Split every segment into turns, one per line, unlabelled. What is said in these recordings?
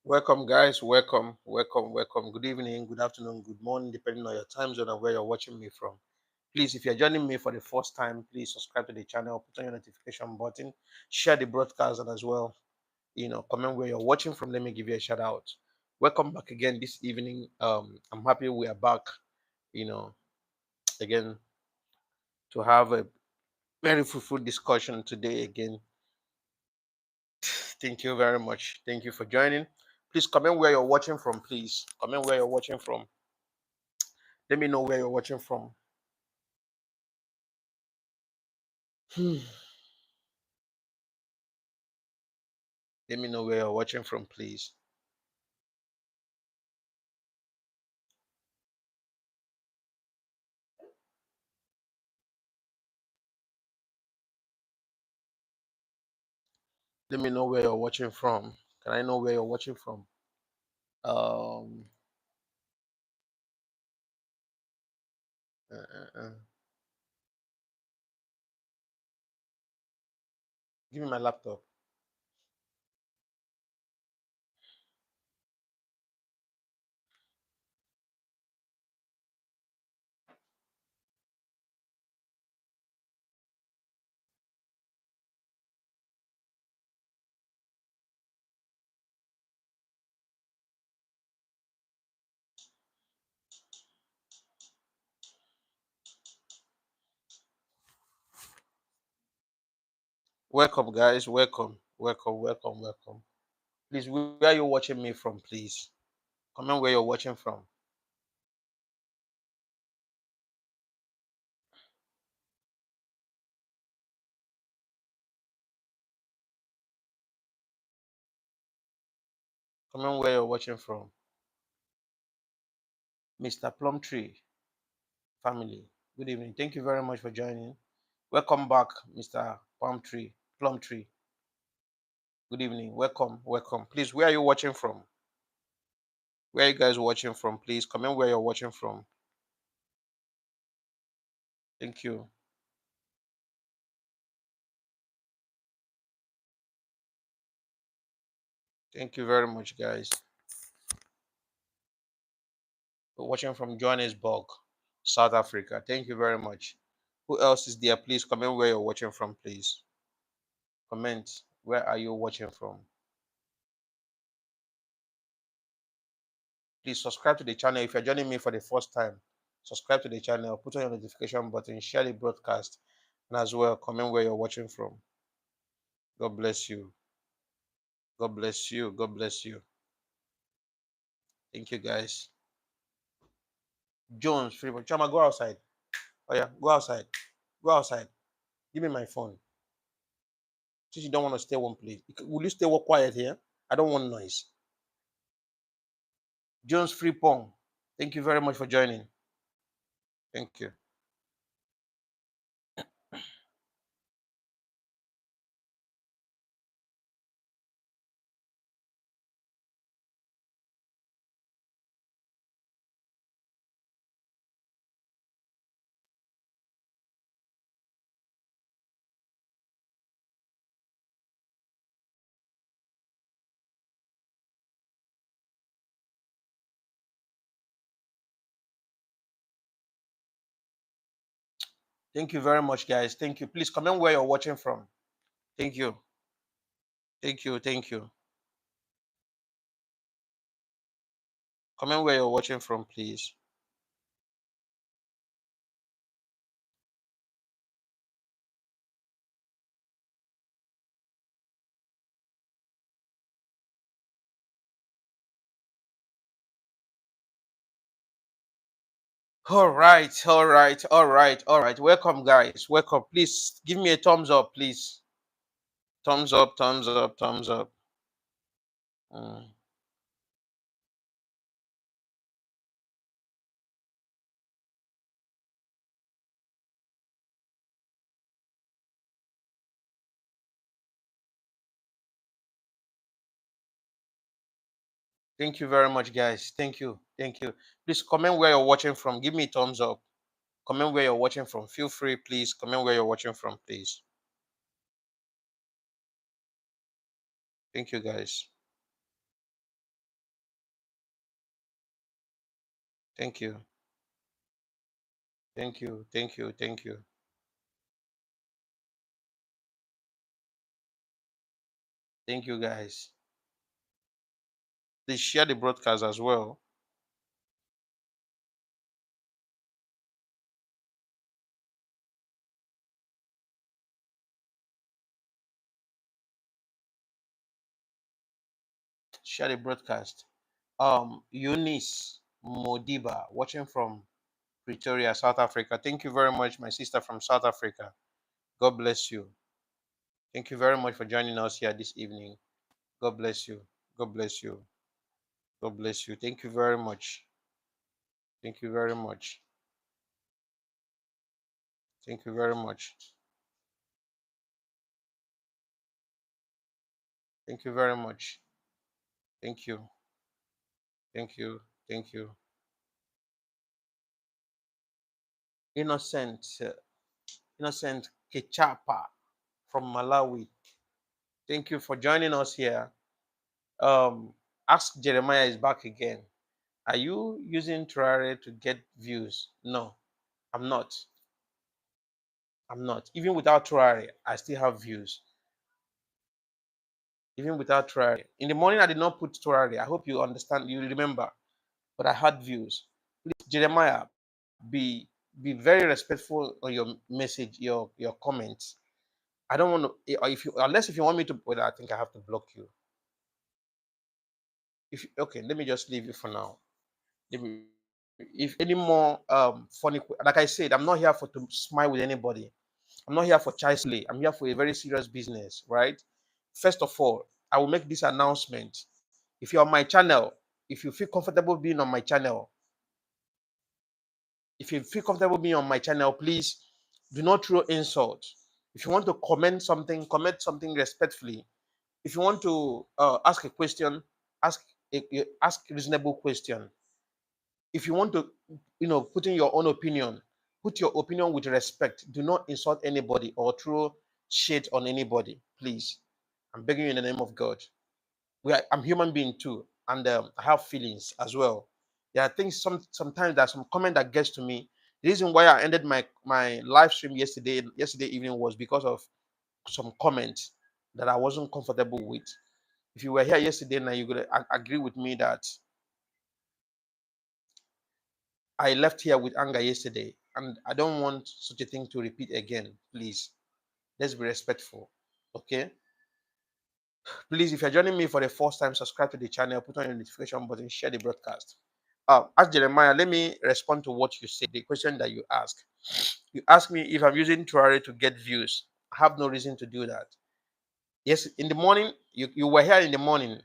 Welcome, guys. Welcome, welcome, welcome. Good evening, good afternoon, good morning, depending on your time zone and where you're watching me from. Please, if you're joining me for the first time, please subscribe to the channel, put on your notification button, share the broadcast, and as well, comment where you're watching from. Let me give you a shout out. Welcome back again this evening. I'm happy we are back, you know, again to have a very fruitful discussion today again. Thank you very much. Thank you for joining. Please comment where you're watching from, please. Comment where you're watching from. Let me know where you're watching from. Let me know where you're watching from, please. Let me know where you're watching from. Can I know where you're watching from? Um, uh, uh, uh. Give me my laptop. Welcome, guys. Welcome, welcome, welcome, welcome. Please, where are you watching me from, please? Comment where you're watching from. Comment where you're watching from. Mr. Plumtree family. Good evening. Thank you very much for joining. Welcome back, Mr. Plumtree. Good evening. Welcome, welcome. Please, where are you watching from? Where are you guys watching from? Please comment where you're watching from. Thank you. Thank you very much, guys. We're watching from Johannesburg, South Africa. Thank you very much. Who else is there? Please comment where you're watching from, please. Comment. Where are you watching from? Please subscribe to the channel. If you're joining me for the first time, subscribe to the channel, put on your notification button, share the broadcast, and as well, comment where you're watching from. God bless you. God bless you. God bless you. Thank you, guys. Jones, Freeman. Chama, go outside. Oh, yeah, go outside. Go outside. Give me my phone. Since you don't want to stay one place, will you stay quiet here? I don't want noise. Jones Freepong, thank you very much for joining. Thank you. Thank you very much, guys. Thank you. Please comment where you're watching from. Thank you. Thank you. Thank you. Comment where you're watching from, please. All right, all right, all right, all right. Welcome, guys. Welcome. Please give me a thumbs up, please. Thumbs up, thumbs up, thumbs up. Mm. Thank you very much, guys. Thank you. Thank you. Please comment where you're watching from. Give me a thumbs up. Comment where you're watching from. Feel free, please. Comment where you're watching from, please. Thank you, guys. Thank you. Thank you. Thank you. Thank you. Thank you, guys. Please share the broadcast as well. Share the broadcast. Eunice Modiba, watching from Pretoria, South Africa. Thank you very much, my sister from South Africa. God bless you. Thank you very much for joining us here this evening. God bless you. God bless you. God bless you. Thank you very much. Thank you very much. Thank you very much. Thank you very much. Thank you. Thank you. Thank you. Innocent, Innocent Kechapa from Malawi. Thank you for joining us here. Ask Jeremiah is back again. Are you using Traore to get views? No, I'm not. I'm not. Even without Traore, I still have views. Even without Traore. In the morning, I did not put Traore. I hope you understand, you remember. But I had views. Please, Jeremiah, be be very respectful on your message, your comments. I don't want to, if you, unless if you want me to, well, I think I have to block you. If okay, let me just leave you for now. Let me, if any more funny, like I said, I'm not here for to smile with anybody. I'm not here for child's play. I'm here for a very serious business, right? First of all, I will make this announcement. If you're on my channel, if you feel comfortable being on my channel, if you feel comfortable being on my channel, please do not throw insults. If you want to comment something respectfully. If you want to ask a question, ask ask reasonable question. If you want to, put in your own opinion, put your opinion with respect. Do not insult anybody or throw shade on anybody, please. I'm begging you in the name of God. I'm human being too, and I have feelings as well. There are things sometimes there's some comment that gets to me. The reason why I ended my live stream yesterday evening was because of some comments that I wasn't comfortable with. If you were here yesterday, now you're gonna agree with me that I left here with anger yesterday, and I don't want such a thing to repeat again. Please, let's be respectful. Okay? Please, if you're joining me for the first time, subscribe to the channel, put on your notification button, share the broadcast. Ask Jeremiah, let me respond to what you said, the question that you asked. You asked me if I'm using Traore to get views. I have no reason to do that. Yes, in the morning, you were here in the morning.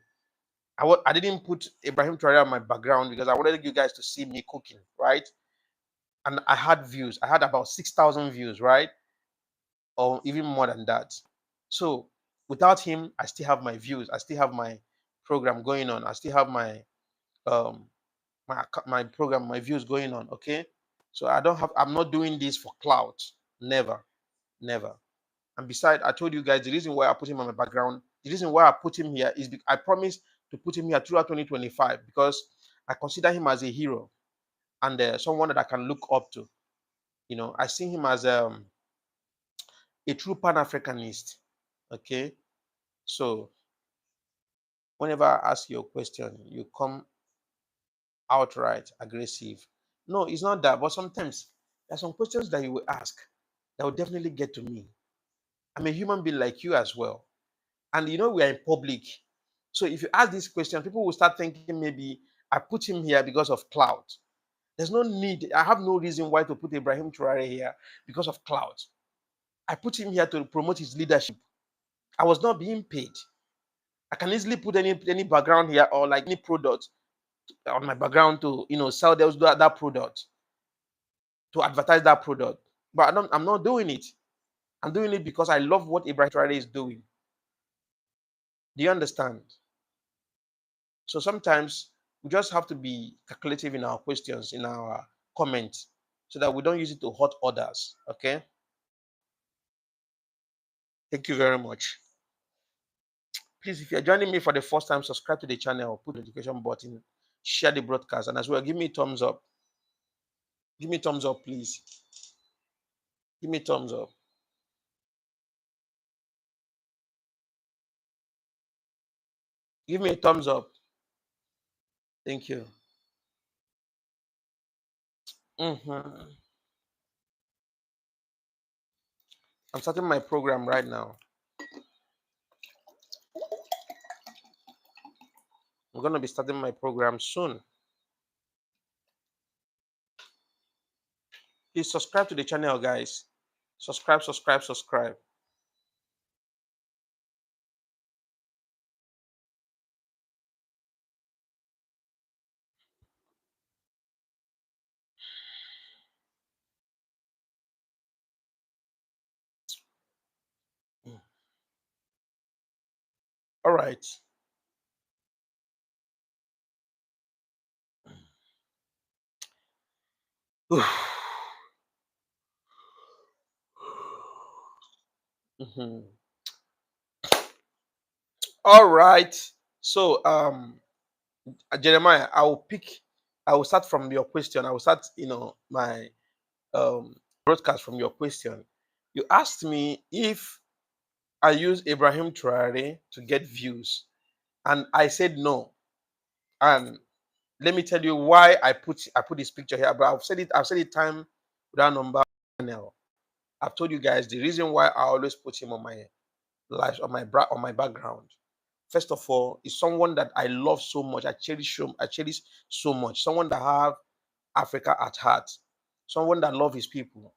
I didn't put Ibrahim Traore on my background because I wanted you guys to see me cooking, right? And I had views. I had about 6,000 views, right? Or even more than that. So without him, I still have my views. I still have my program going on. I still have um my program, my views going on. Okay. So I'm not doing this for clout. Never, never. And besides, I told you guys the reason why I put him on my background, the reason why I put him here is I promised to put him here throughout 2025 because I consider him as a hero and someone that I can look up to. I see him as a true Pan-Africanist. Okay, so whenever I ask you a question, you come outright aggressive. No, it's not that. But sometimes there are some questions that you will ask that will definitely get to me. I'm a human being like you as well. And we are in public. So if you ask this question, people will start thinking maybe I put him here because of clout. There's no need. I have no reason why to put Ibrahim Traore here because of clout. I put him here to promote his leadership. I was not being paid. I can easily put any background here or like any product on my background to sell that product, to advertise that product. But I'm not doing it. I'm doing it because I love what Ibrahim Traore is doing. Do you understand? So sometimes we just have to be calculative in our questions, in our comments, so that we don't use it to hurt others. Okay. Thank you very much. Please, if you're joining me for the first time, subscribe to the channel, put the notification button, share the broadcast, and as well, give me a thumbs up. Give me a thumbs up, please. Give me a thumbs up. Give me a thumbs up. Thank you. Mhm. I'm starting my program right now. I'm going to be starting my program soon. Please subscribe to the channel, guys. Subscribe, subscribe, subscribe. All right. Mhm. All right. So, Jeremiah, I will start from your question. I will start, my um, broadcast from your question. You asked me if I use Ibrahim Traore to get views, and I said no. And let me tell you why I put this picture here. But I've said it time without number. Now I've told you guys the reason why I always put him on my life, on my background. First of all, is someone that I love so much. I cherish so much. Someone that have Africa at heart. Someone that love his people.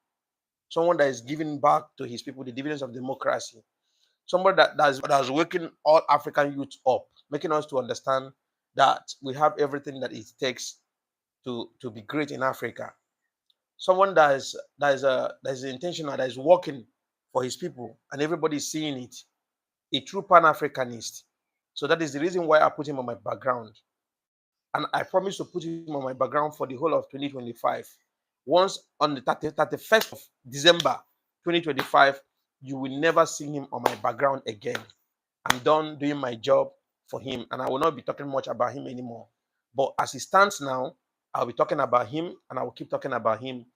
Someone that is giving back to his people the dividends of democracy. Somebody that's waking all African youth up, making us to understand that we have everything that it takes to be great in Africa. Someone that is intentional, that is working for his people, and everybody is seeing it. A true Pan-Africanist. So that is the reason why I put him on my background. And I promise to put him on my background for the whole of 2025. Once on the 31st of December 2025, you will never see him on my background again. I'm done doing my job for him, and I will not be talking much about him anymore. But as it stands now, I'll be talking about him, and I will keep talking about him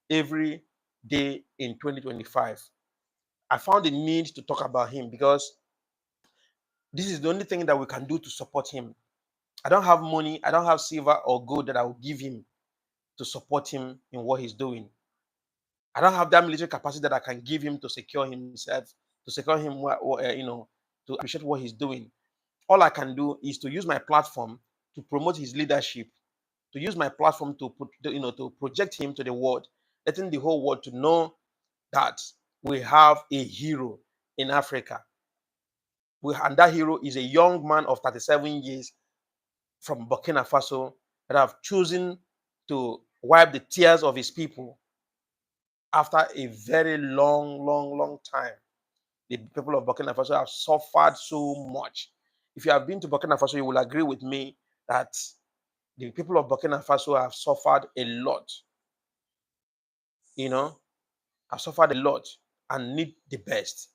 every day in 2025. I found the need to talk about him because this is the only thing that we can do to support him. I don't have money, I don't have silver or gold that I will give him to support him in what he's doing. I don't have that military capacity that I can give him to secure himself, to secure him, to appreciate what he's doing. All I can do is to use my platform to promote his leadership, to use my platform to to project him to the world, letting the whole world to know that we have a hero in Africa. And that hero is a young man of 37 years from Burkina Faso that have chosen to wipe the tears of his people after a very long time. The people of Burkina Faso have suffered so much. If you have been to Burkina Faso, you will agree with me that the people of Burkina Faso have suffered a lot, you know, have suffered a lot and need the best.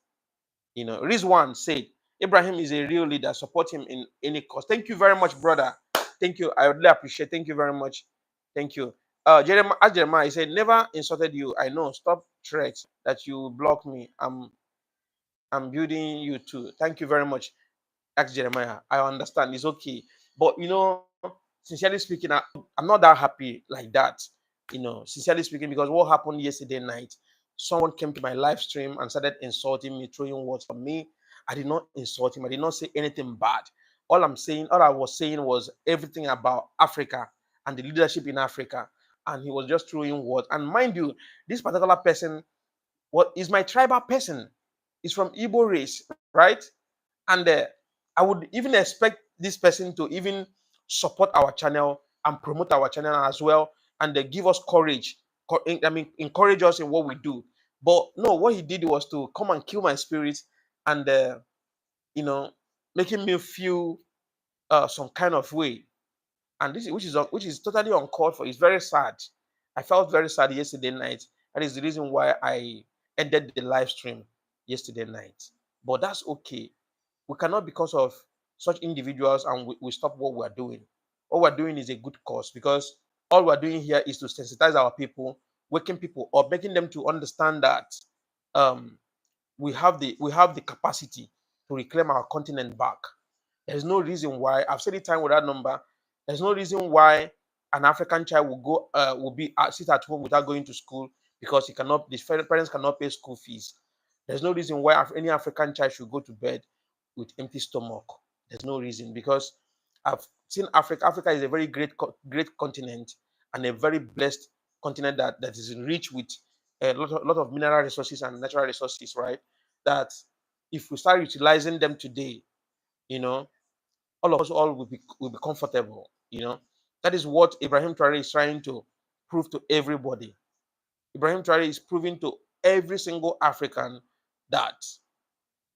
Rizwan said, Ibrahim is a real leader. Support him in any cause. Thank you very much, brother. Thank you. I really appreciate. Thank you very much. Thank you. Jeremiah, he said, never insulted you. I know. Stop threats that you block me. I'm building you too. Thank you very much. Ask Jeremiah. I understand. It's okay. But sincerely speaking, I'm not that happy like that. Sincerely speaking, because what happened yesterday night, someone came to my live stream and started insulting me, throwing words for me. I did not insult him. I did not say anything bad. All I was saying was everything about Africa and the leadership in Africa. And he was just throwing words. And mind you, this particular person is my tribal person. He's from Igbo race, right? And I would even expect this person to even support our channel and promote our channel as well, and they give us courage. Encourage us in what we do. But no, what he did was to come and kill my spirit, and you know, making me feel some kind of way, and this is which is totally uncalled for. It's very sad. I felt very sad yesterday night. That is the reason why I ended the live stream yesterday night. But that's okay. We cannot, because of such individuals, and we stop what we're doing. What we're doing is a good cause, because all we're doing here is to sensitize our people, waking people up, making them to understand that um, we have the capacity to reclaim our continent back. There's no reason why, I've said it time without number. There's no reason why an African child will be sit at home without going to school, because he cannot. The parents cannot pay school fees. There's no reason why any African child should go to bed with empty stomach. There's no reason, because I've seen Africa. Africa is a very great continent, and a very blessed continent that is rich with a lot of mineral resources and natural resources, right? That if we start utilizing them today, you know, all of us all will be comfortable. That is what Ibrahim Traore is trying to prove to everybody. Ibrahim Traore is proving to every single African that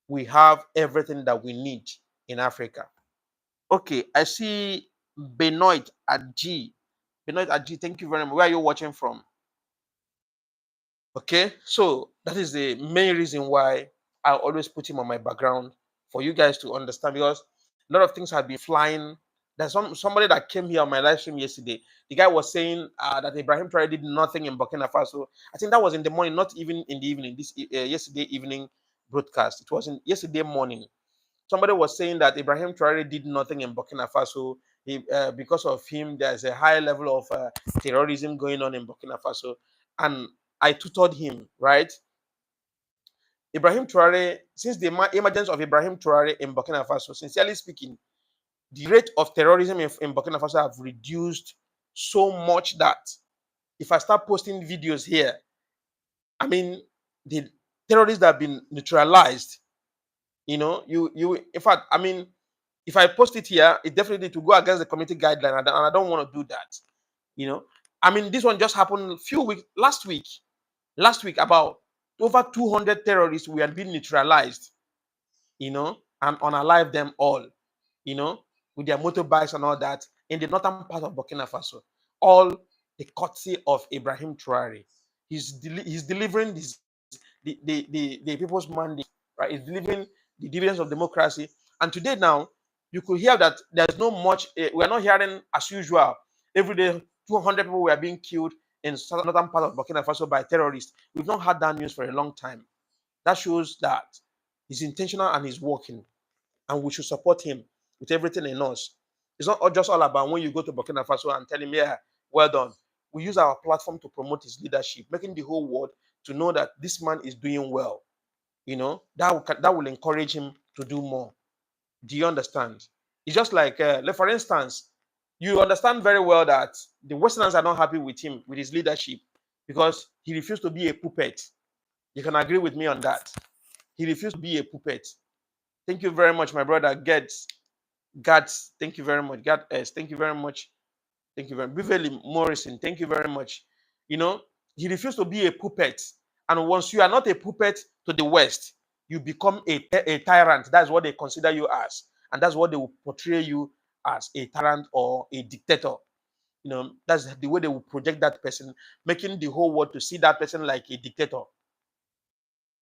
we have everything that we need in Africa. Okay, I see Benoit at G. Benoit at G, thank you very much. Where are you watching from? Okay, so that is the main reason why I always put him on my background, for you guys to understand, because a lot of things have been flying. There's somebody that came here on my live stream yesterday. The guy was saying that Ibrahim Traore did nothing in Burkina Faso. I think that was in the morning, not even in the evening. This yesterday evening broadcast. It was in yesterday morning. Somebody was saying that Ibrahim Traore did nothing in Burkina Faso. Because of him, there's a high level of terrorism going on in Burkina Faso. And I tutored him, right? Ibrahim Traore, since the emergence of Ibrahim Traore in Burkina Faso, sincerely speaking, the rate of terrorism in Burkina Faso have reduced so much that if I start posting videos here, I mean, the terrorists that have been neutralized, in fact, I mean, if I post it here, it definitely to go against the community guideline, and I don't want to do that. I mean, this one just happened a few weeks last week. Last week, about over 200 terrorists were being neutralized, and unalive them all, with their motorbikes and all that, in the northern part of Burkina Faso. All the courtesy of Ibrahim Traore. He's delivering the people's mandate, right? He's delivering the dividends of democracy. And today now, you could hear that there's no much, we are not hearing as usual. Every day, 200 people were being killed in northern part of Burkina Faso by terrorists. We've not had that news for a long time. That shows that he's intentional and he's working, and we should support him with everything in us. It's not just all about when you go to Burkina Faso and tell him, yeah, well done. We use our platform to promote his leadership, making the whole world to know that this man is doing well. That will encourage him to do more. Do you understand? It's just like for instance, you understand very well that the Westerners are not happy with him, with his leadership, because he refused to be a puppet. You can agree with me on that. He refused to be a puppet. Thank you very much, my brother. Gads, thank you very much. God S, thank you very much. Thank you very much. Beverly Morrison, thank you very much. He refused to be a puppet. And once you are not a puppet to the West, you become a tyrant. That's what they consider you as. And that's what they will portray you as, a tyrant or a dictator. That's the way they will project that person, making the whole world to see that person like a dictator.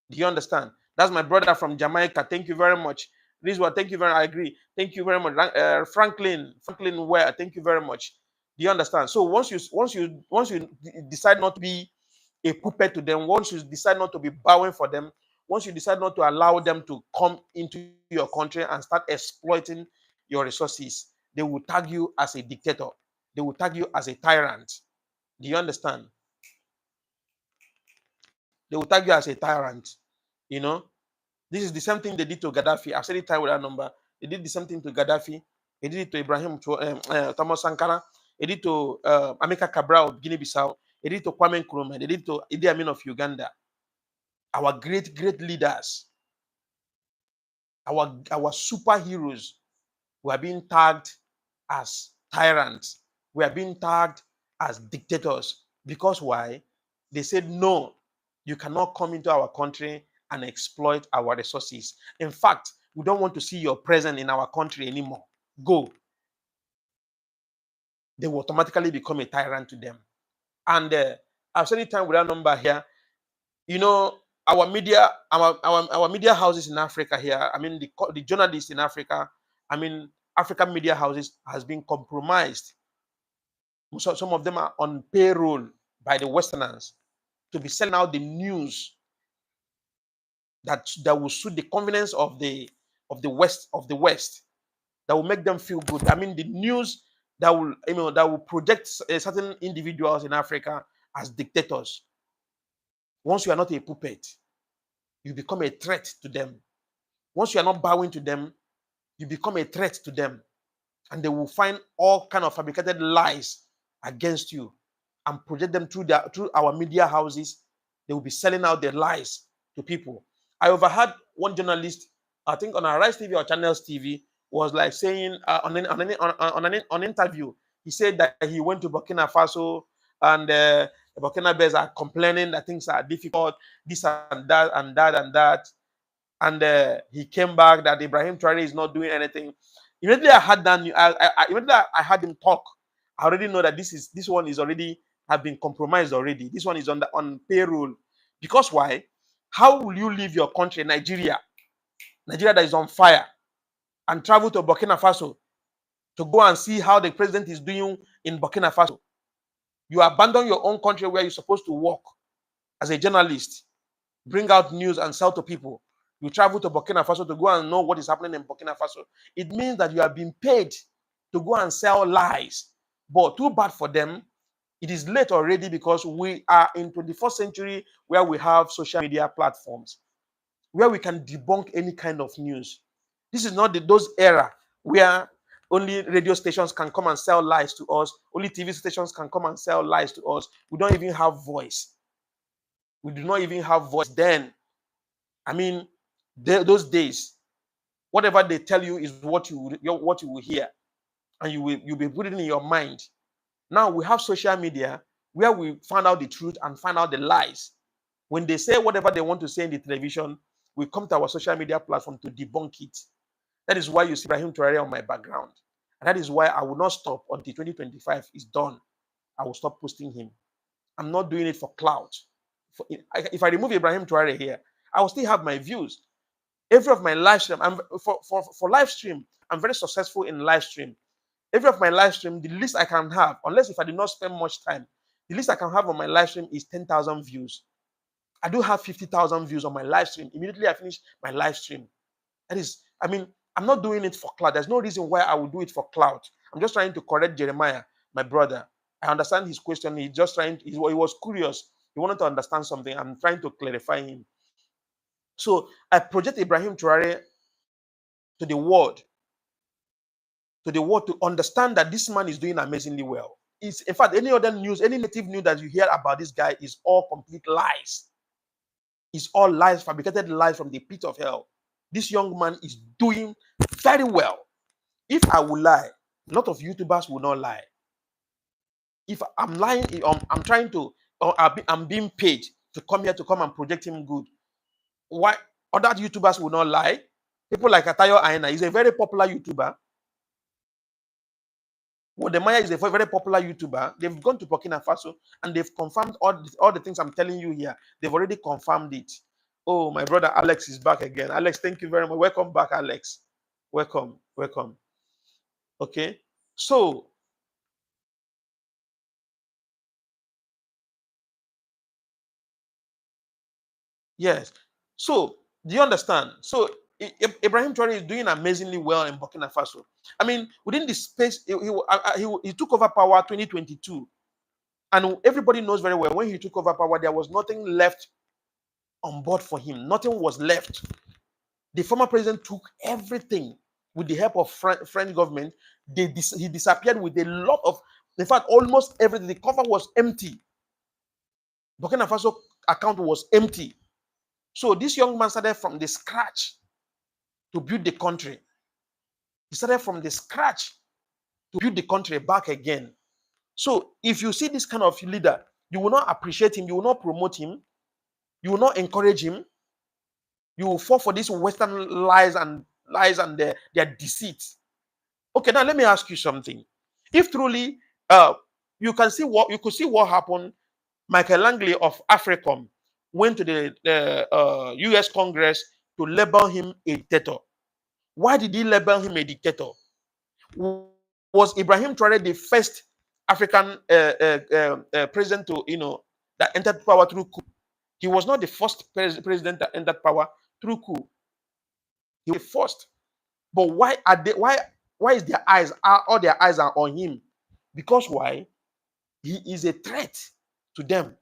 Do you understand? That's my brother from Jamaica. Thank you very much. Rizwa, thank you very much. I agree. Thank you very much. Franklin Ware, thank you very much. Do you understand? So once you decide not to be a puppet to them, once you decide not to be bowing for them, once you decide not to allow them to come into your country and start exploiting your resources, they will tag you as a dictator. They will tag you as a tyrant. Do you understand? They will tag you as a tyrant. This is the same thing they did to Gaddafi. I've said it time with that number. They did the same thing to Gaddafi. They did it to Ibrahim, Thomas Sankara. They did it to Amilcar Cabral of Guinea-Bissau. They did it to Kwame Nkrumah. They did it to Idi Amin of Uganda. Our great leaders, our superheroes, were being tagged as tyrants. We are being tagged as dictators. Because why? They said, no, you cannot come into our country and exploit our resources. In fact, we don't want to see your presence in our country anymore. Go. they will automatically become a tyrant to them. And I've said it time without number here. You know, our media, our media houses in Africa here. I mean, the journalists in Africa. I mean, African media houses has been compromised. So some of them are on payroll by the Westerners to be selling out the news that will suit the convenience of the West, that will make them feel good. I mean, the news that will project certain individuals in Africa as dictators. Once you are not a puppet, you become a threat to them. Once you are not bowing to them, you become a threat to them, and they will find all kind of fabricated lies against you and project them through our media houses. They will be selling out their lies to people. I overheard one journalist, I think on Arise TV or Channels TV, was like saying on an interview, he said that he went to Burkina Faso, and the Burkina Bears are complaining that things are difficult, this and that and that and that. And he came back that Ibrahim Traore is not doing anything. Immediately I had that. Immediately I had him talk. I already know that this one is already have been compromised already. This one is on payroll. Because why? How will you leave your country, Nigeria that is on fire, and travel to Burkina Faso to go and see how the president is doing in Burkina Faso? You abandon your own country where you're supposed to work as a journalist, bring out news and sell to people. You travel to Burkina Faso to go and know what is happening in Burkina Faso. It means that you are being paid to go and sell lies. But too bad for them, it is late already, because we are in 21st century where we have social media platforms where we can debunk any kind of news. This is not those era where only radio stations can come and sell lies to us. Only TV stations can come and sell lies to us. We don't even have voice. We do not even have voice then. I mean, those days, whatever they tell you is what you will hear, and you'll be putting it in your mind. Now we have social media where we find out the truth and find out the lies. When they say whatever they want to say in the television, we come to our social media platform to debunk it. That is why you see Ibrahim Traore on my background. And that is why I will not stop until 2025 is done. I will stop posting him. I'm not doing it for clout. If I remove Ibrahim Traore here, I will still have my views. Every of my live stream, for live stream, I'm very successful in live stream. Every of my live stream, the least I can have, unless if I did not spend much time, the least I can have on my live stream is 10,000 views. I do have 50,000 views on my live stream. Immediately I finish my live stream. That is, I mean, I'm not doing it for clout. There's no reason why I would do it for clout. I'm just trying to correct Jeremiah, my brother. I understand his question. He was curious. He wanted to understand something. I'm trying to clarify him. So I project Ibrahim Traore to the world to understand that this man is doing amazingly well. It's, in fact, any other news, any native news that you hear about this guy is all complete lies. It's all lies, fabricated lies from the pit of hell. This young man is doing very well. If I will lie, a lot of YouTubers will not lie. If I'm lying, I'm trying to, or I'm being paid to come here to come and project him good. Why other YouTubers will not lie? People like Atayo Aina is a very popular YouTuber. Wodemaya is a very popular YouTuber. They've gone to Burkina Faso and they've confirmed all the things I'm telling you here. They've already confirmed it. Oh, my brother Alex is back again. Alex, thank you very much. Welcome back, Alex. Welcome. Okay. So, yes. So, do you understand? So, Ibrahim Traore is doing amazingly well in Burkina Faso. I mean, within the space, he took over power 2022. And everybody knows very well when he took over power, there was nothing left on board for him. Nothing was left. The former president took everything with the help of French government. He disappeared with a lot of, in fact, almost everything. The cover was empty. Burkina Faso account was empty. So this young man started from the scratch to build the country. He started from the scratch to build the country back again. So if you see this kind of leader, you will not appreciate him, you will not promote him, you will not encourage him, you will fall for these Western lies and their deceit. Okay, now let me ask you something. If truly you could see what happened. Michael Langley of AFRICOM went to the U.S. Congress to label him a dictator. Why did he label him a dictator? Was Ibrahim Traore the first African president to, that entered power through coup? He was not the first president that entered power through coup. He was the first. But why are they? Why is their eyes? All their eyes are on him? Because why? He is a threat to them.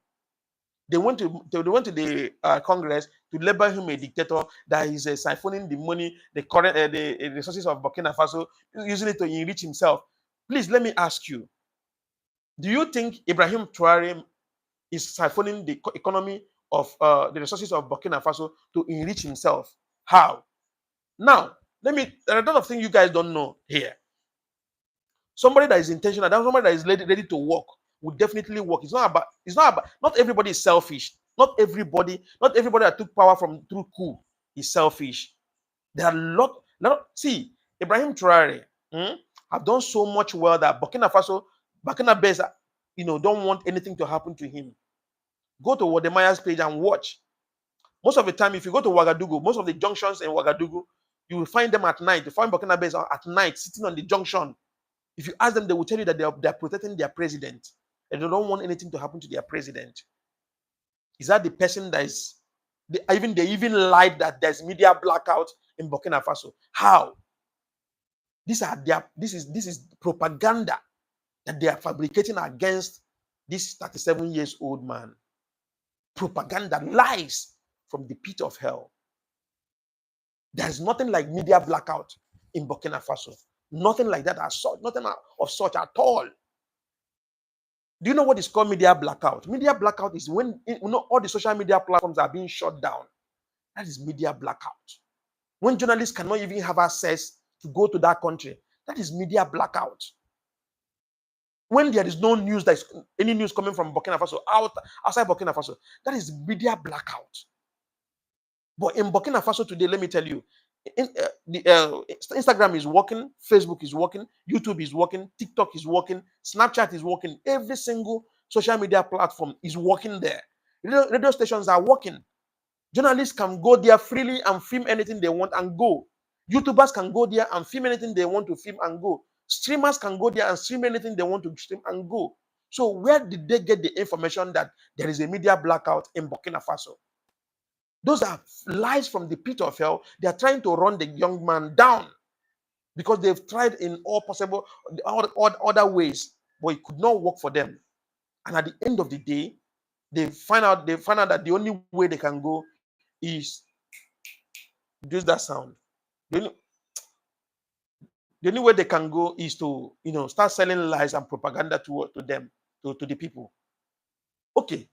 They went to the Congress to label him a dictator, that he's siphoning the money, the current the resources of Burkina Faso, using it to enrich himself. Please let me ask you: do you think Ibrahim Traore is siphoning the economy of the resources of Burkina Faso to enrich himself? How? Now, there are a lot of things you guys don't know here. Somebody that is intentional, somebody that is ready to work, will definitely work. Not everybody is selfish. Not everybody that took power through coup is selfish. There are a lot. See, Ibrahim Traore have done so much well that Burkina Faso don't want anything to happen to him. Go to Wademaya's page and watch. Most of the time, if you go to Ouagadougou, most of the junctions in Ouagadougou, you will find them at night. You find Burkina Faso at night, sitting on the junction. If you ask them, they will tell you that they are protecting their president. And they don't want anything to happen to their president. Is that the person that is... They even lied that there's media blackout in Burkina Faso. How? This is propaganda that they are fabricating against this 37 years old man. Propaganda, lies from the pit of hell. There's nothing like media blackout in Burkina Faso. Nothing like that as such. Nothing of such at all. Do you know what is called media blackout? Media blackout is when all the social media platforms are being shut down. That is media blackout. When journalists cannot even have access to go to that country, that is media blackout. When there is no news, there is any news coming from Burkina Faso outside Burkina Faso, that is media blackout. But in Burkina Faso today, let me tell you, Instagram is working, Facebook is working, YouTube is working, TikTok is working, Snapchat is working. Every single social media platform is working there. Radio stations are working. Journalists can go there freely and film anything they want and go. YouTubers can go there and film anything they want to film and go. Streamers can go there and stream anything they want to stream and go. So where did they get the information that there is a media blackout in Burkina Faso? Those are lies from the pit of hell. They are trying to run the young man down because they've tried in all possible other ways, but it could not work for them. And at the end of the day, they find out that the only way they can go is use that sound. The only way they can go is to start selling lies and propaganda to them, to the people. Okay.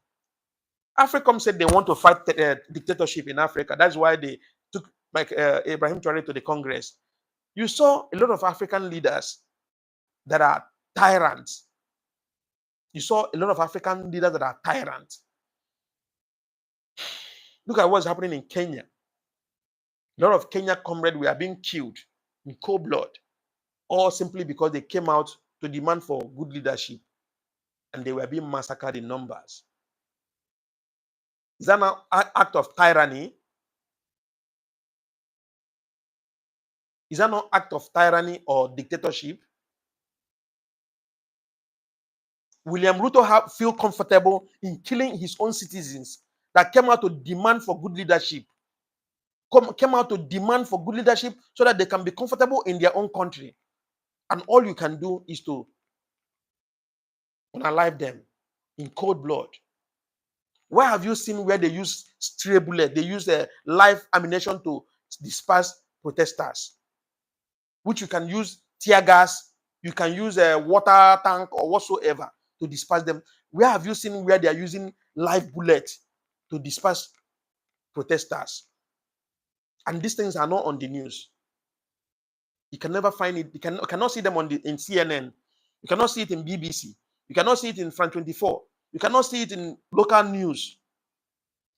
AFRICOM said they want to fight dictatorship in Africa. That's why they took Ibrahim Traore to the Congress. You saw a lot of African leaders that are tyrants. You saw a lot of African leaders that are tyrants. Look at what's happening in Kenya. A lot of Kenya comrades were being killed in cold blood, all simply because they came out to demand for good leadership, and they were being massacred in numbers. Is that an act of tyranny? Is that an act of tyranny or dictatorship? William Ruto feel comfortable in killing his own citizens that came out to demand for good leadership. Came out to demand for good leadership so that they can be comfortable in their own country. And all you can do is to unalive them in cold blood. Where have you seen where they use stray bullet? They use live ammunition to disperse protesters, which you can use tear gas, you can use a water tank or whatsoever to disperse them. Where have you seen where they are using live bullets to disperse protesters? And these things are not on the news. You can never find it. You cannot see them in CNN. You cannot see it in BBC. You cannot see it in France 24. You cannot see it in local news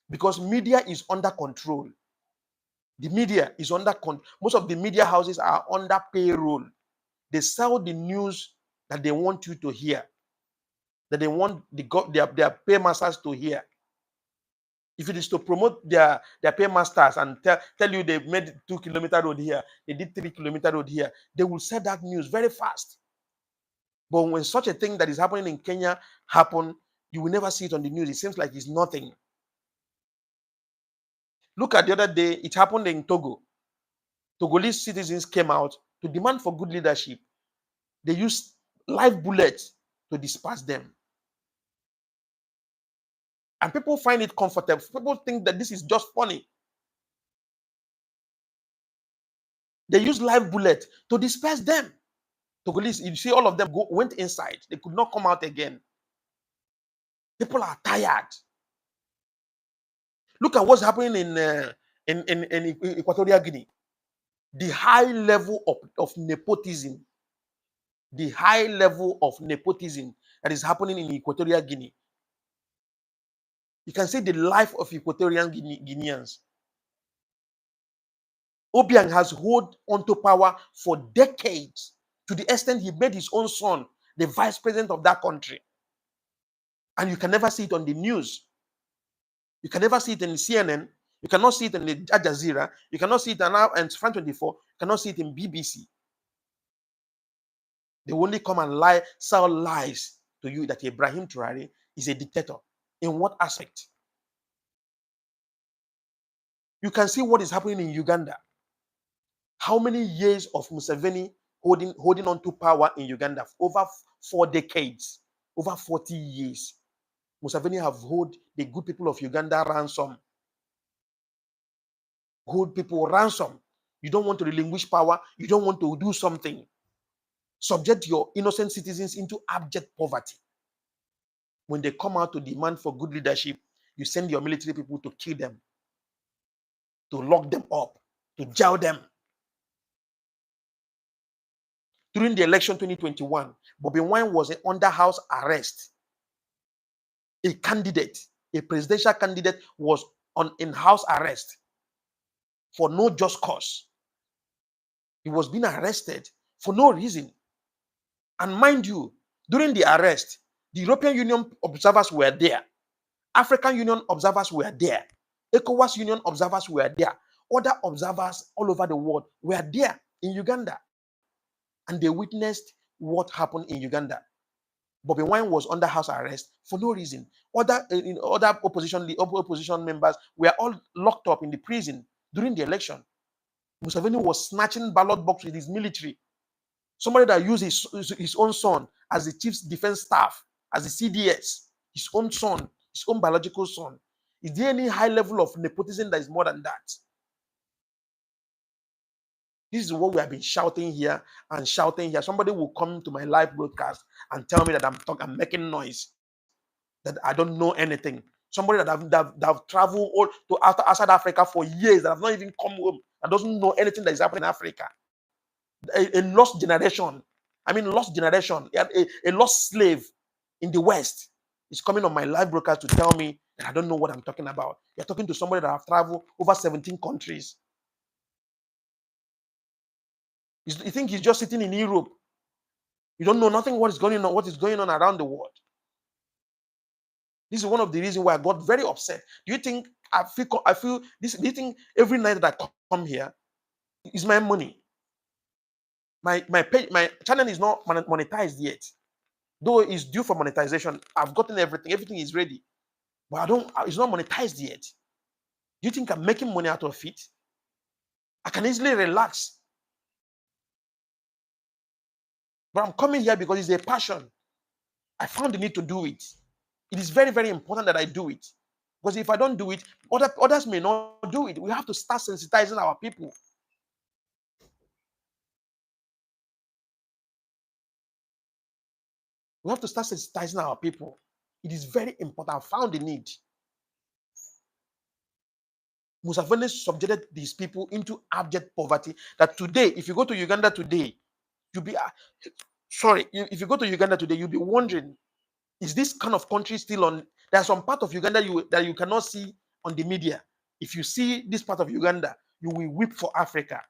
because media is under control. The media is under control. Most of the media houses are under payroll. They sell the news that they want you to hear, that they want their paymasters to hear. If it is to promote their paymasters and tell you they made 2-kilometer road here, they did 3-kilometer road here, they will say that news very fast. But when such a thing that is happening in Kenya happen, you will never see it on the news. It seems like it's nothing. Look at the other day, it happened in Togo. Togolese citizens came out to demand for good leadership. They used live bullets to disperse them. And people find it comfortable. People think that this is just funny. They use live bullets to disperse them. Togolese, you see, all of them went inside. They could not come out again. People are tired. Look at what's happening in Equatorial Guinea. The high level of nepotism. The high level of nepotism that is happening in Equatorial Guinea. You can see the life of Equatorial Guineans. Obiang has held onto power for decades, to the extent he made his own son the vice president of that country. And you can never see it on the news. You can never see it in CNN. You cannot see it in Al Jazeera. You cannot see it in France 24. You cannot see it in BBC. They only come and lie, sell lies to you that Ibrahim Traore is a dictator. In what aspect? You can see what is happening in Uganda. How many years of Museveni holding on to power in Uganda? Over 4 decades, over 40 years. Museveni have held the good people of Uganda ransom. Hold people ransom. You don't want to relinquish power. You don't want to do something. Subject your innocent citizens into abject poverty. When they come out to demand for good leadership, you send your military people to kill them, to lock them up, to jail them. During the election 2021, Bobby Wine was under house arrest. A candidate, a presidential candidate, was in house arrest for no just cause. He was being arrested for no reason. And mind you, during the arrest, the European Union observers were there. African Union observers were there. ECOWAS Union observers were there. Other observers all over the world were there in Uganda. And they witnessed what happened in Uganda. Bobby Wine was under house arrest for no reason. Other opposition members were all locked up in the prison during the election. Museveni was snatching ballot box with his military. Somebody that used his own son as the chief's defense staff, as the CDS, his own son, his own biological son. Is there any high level of nepotism that is more than that? This is what we have been shouting here and shouting here. Somebody will come to my live broadcast and tell me that I'm making noise, that I don't know anything. Somebody that have traveled all to outside Africa for years, that have not even come home, that doesn't know anything that is happening in Africa. A lost generation. I mean, lost generation. A lost slave in the West is coming on my live broadcast to tell me that I don't know what I'm talking about. You're talking to somebody that have traveled over 17 countries. You think he's just sitting in Europe? You don't know nothing what is going on around the world. This is one of the reasons why I got very upset. Do you think I feel this? Do you think every night that I come here is my money? My channel is not monetized yet, though it's due for monetization. I've gotten everything. Everything is ready, but it's not monetized yet. Do you think I'm making money out of it? I can easily relax. But I'm coming here because it's a passion. I found the need to do it. It is very, very important that I do it. Because if I don't do it, others may not do it. We have to start sensitizing our people. We have to start sensitizing our people. It is very important. I found the need. Museveni subjected these people into abject poverty. That today, if you go to Uganda today, you'll be if you go to Uganda today, you'll be wondering, is this kind of country still on? There's some part of Uganda that you cannot see on the media. If you see this part of Uganda, you will weep for Africa.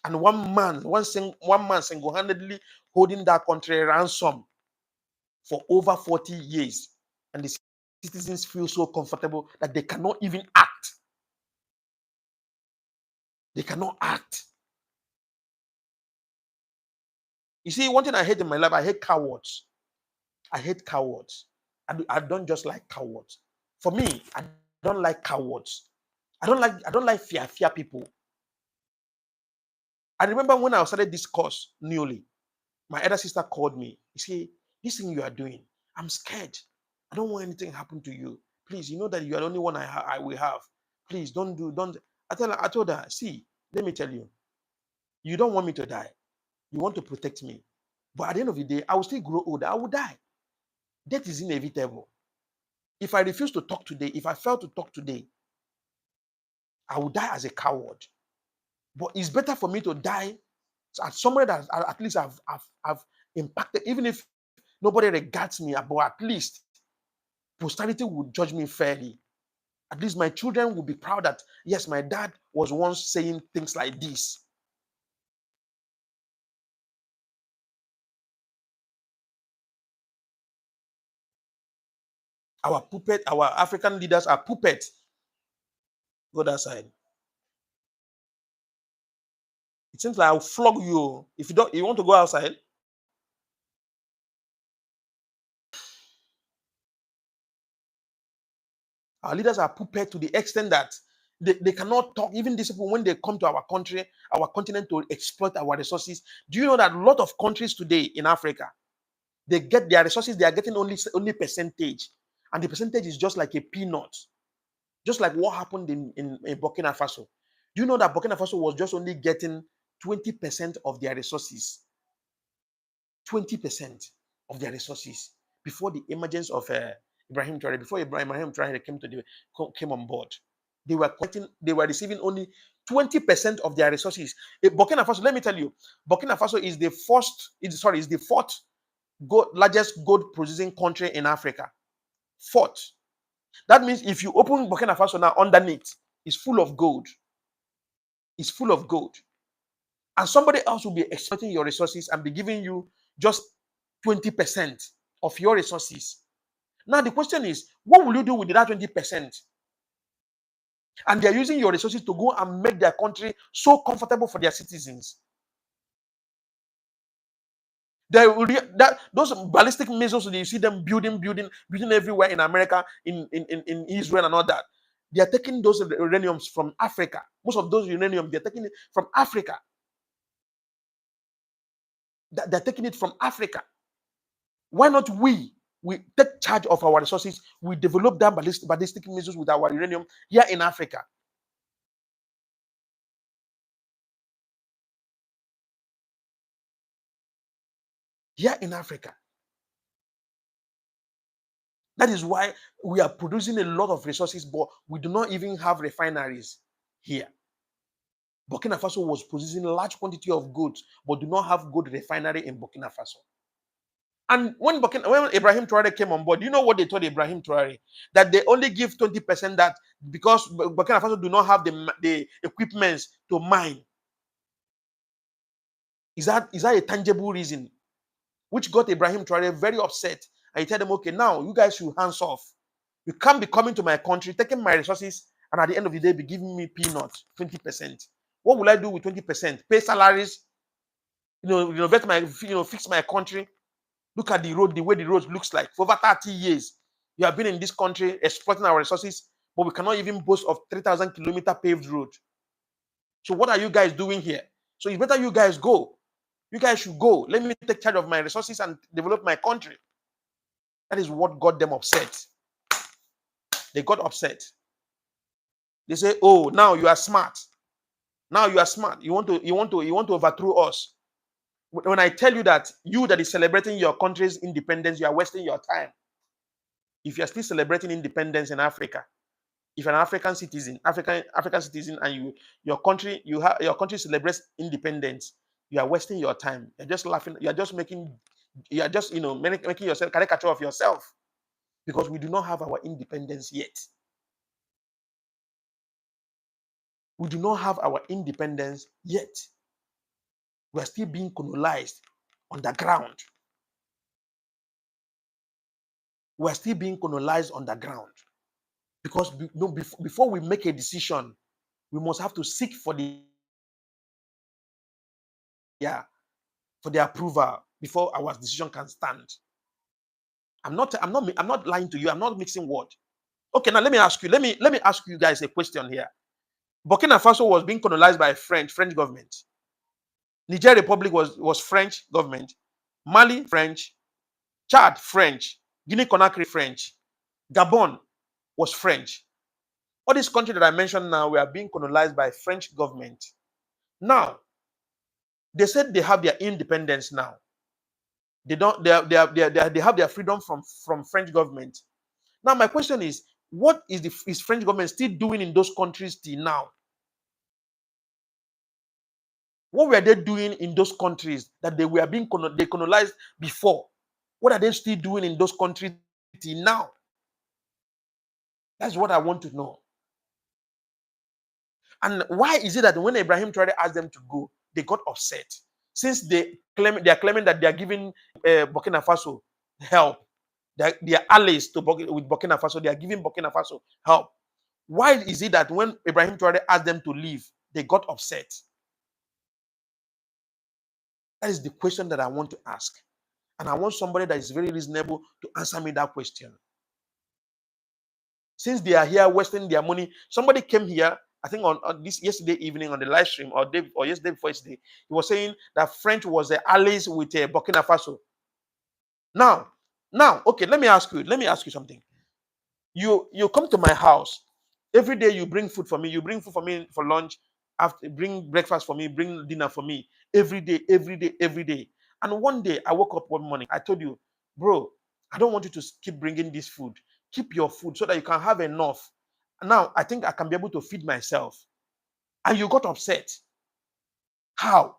And one man single-handedly holding that country ransom for over 40 years. And the citizens feel so comfortable that they cannot even act. They cannot act. You see, one thing I hate in my life, I hate cowards. I hate cowards. I don't just like cowards. For me, I don't like cowards. I don't like fear people. I remember when I started this course newly, my elder sister called me. She said, this thing you are doing, I'm scared. I don't want anything to happen to you. Please, you know that you are the only one I will have. Please don't. I told her, see, let me tell you, you don't want me to die. You want to protect me. But at the end of the day, I will still grow older. I will die. Death is inevitable. If I refuse to talk today, if I fail to talk today, I will die as a coward. But it's better for me to die at somewhere that at least I've impacted, even if nobody regards me, but at least posterity will judge me fairly. At least my children will be proud that, yes, my dad was once saying things like this. Our African leaders are puppets. Go that side. It seems like I'll flog you. If you want to go outside. Our leaders are puppets to the extent that they cannot talk. Even these people, when they come to our country, our continent, to exploit our resources. Do you know that a lot of countries today in Africa, they get their resources, they are getting only percentage. And the percentage is just like a peanut. Just like what happened in Burkina Faso. Do you know that Burkina Faso was just only getting 20% of their resources? 20% of their resources before the emergence of Ibrahim Traore, before Ibrahim Traore came on board. They were receiving only 20% of their resources. Burkina Faso, let me tell you, Burkina Faso is the fourth largest gold producing country in Africa. Fourth. That means if you open Burkina Faso now, underneath, it's full of gold. It's full of gold. And somebody else will be exploiting your resources and be giving you just 20% of your resources. Now, the question is, what will you do with that 20%? And they're using your resources to go and make their country so comfortable for their citizens. Those ballistic missiles, you see them building everywhere in America, in Israel and all that. They are taking those uraniums from Africa. Most of those uranium, they're taking it from Africa. They're taking it from Africa. Why not we take charge of our resources? We develop that ballistic missiles with our uranium here in Africa. Here in Africa. That is why we are producing a lot of resources, but we do not even have refineries here. Burkina Faso was producing a large quantity of goods, but do not have good refinery in Burkina Faso. And when Ibrahim Traore came on board, you know what they told Ibrahim Traore? That they only give 20%, that because Burkina Faso do not have the equipment to mine. Is that a tangible reason? Which got Ibrahim Traore very upset. And he told them, okay, now you guys should hands off. You can't be coming to my country, taking my resources, and at the end of the day, be giving me peanuts, 20%. What will I do with 20%? Pay salaries, fix my country. Look at the road, the way the road looks like. For over 30 years, you have been in this country exploiting our resources, but we cannot even boast of 3,000-kilometer paved road. So what are you guys doing here? So it's better you guys go. You guys should go. Let me take charge of my resources and develop my country. That is what got them upset. They got upset. They say, "Oh, now you are smart. Now you are smart. You want to overthrow us." When I tell you that is celebrating your country's independence, you are wasting your time. If you are still celebrating independence in Africa, if you're an African citizen, and your country celebrates independence, you are wasting your time. You're just laughing. You are just making yourself caricature of yourself, because we do not have our independence yet. We do not have our independence yet. We're still being colonized on the ground. We're still being colonized on the ground. Because before we make a decision, we must have to seek for the approval before our decision can stand. I'm not lying to you. I'm not mixing words. Okay, now let me ask you guys a question here. Burkina Faso was being colonized by French government. Niger Republic was French government. Mali, French. Chad, French. Guinea-Conakry, French. Gabon was French. All these countries that I mentioned now were being colonized by French government. Now, they said they have their independence now. They have their freedom from French government. Now, my question is, what is French government still doing in those countries till now? What were they doing in those countries that they were being colonized before? What are they still doing in those countries till now? That's what I want to know. And why is it that when Ibrahim Traore asked them to go, they got upset? Since they are claiming that they are giving Burkina Faso help, they are allies with Burkina Faso, they are giving Burkina Faso help. Why is it that when Ibrahim Traore asked them to leave, they got upset? That is the question that I want to ask. And I want somebody that is very reasonable to answer me that question. Since they are here wasting their money, somebody came here, I think on this yesterday evening on the live stream or yesterday before yesterday, he was saying that French was the allies with Burkina Faso. Now, okay, let me ask you something. You come to my house every day. You bring food for me. You bring food for me for lunch. After bring breakfast for me. Bring dinner for me every day. And one day I woke up one morning. I told you, bro, I don't want you to keep bringing this food. Keep your food so that you can have enough. Now I think I can be able to feed myself. And you got upset. How?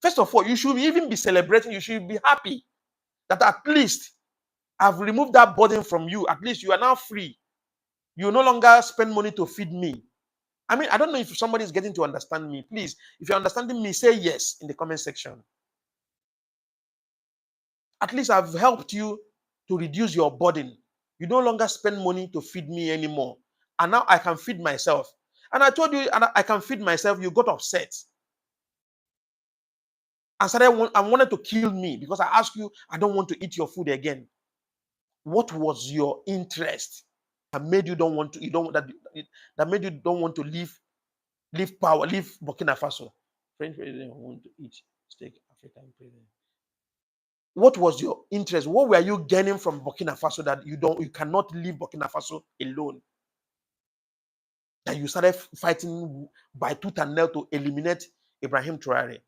First of all, you should even be celebrating. You should be happy that at least I've removed that burden from you. At least you are now free. You no longer spend money to feed me. I mean, I don't know if somebody is getting to understand me. Please, if you're understanding me, say yes in the comment section. At least I've helped you to reduce your burden. You no longer spend money to feed me anymore. And now I can feed myself. And I told you, and I can feed myself. You got upset. And wanted to kill me because I asked you, I don't want to eat your food again. What was your interest that made you don't want to, that made you don't want to leave Burkina Faso? French president want to eat steak, African president. What was your interest? What were you gaining from Burkina Faso that you cannot leave Burkina Faso alone? That you started fighting by tooth and nail to eliminate Ibrahim Traore,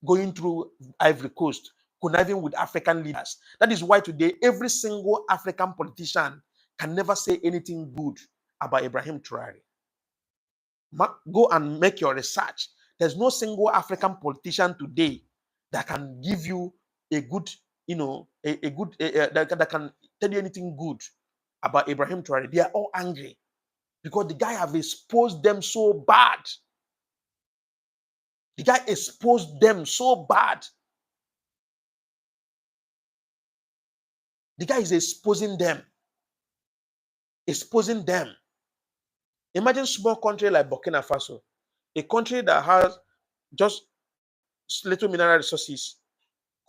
going through Ivory Coast, conniving with African leaders. That is why today every single African politician can never say anything good about Ibrahim Traore. Go and make your research. There's no single African politician today that can give you a good, that can tell you anything good about Ibrahim Traore. They are all angry because the guy have exposed them so bad. The guy exposed them so bad. The guy is exposing them. Exposing them. Imagine small country like Burkina Faso, a country that has just little mineral resources,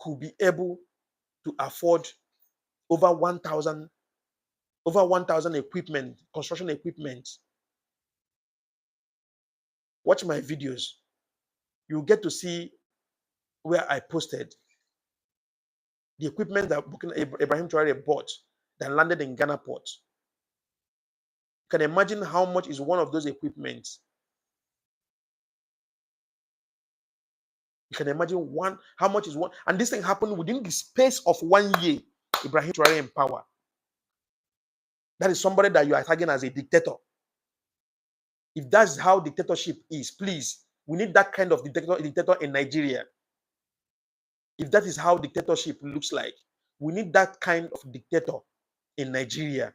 could be able to afford over 1,000 equipment, construction equipment. Watch my videos. You get to see where I posted the equipment that Ibrahim Traore bought that landed in Ghana port. You can imagine how much is one of those equipments. You can imagine how much is one. And this thing happened within the space of 1 year. Ibrahim Traore in power. That is somebody that you are tagging as a dictator. If that's how dictatorship is, please, we need that kind of dictator in Nigeria. If that is how dictatorship looks like, we need that kind of dictator in Nigeria,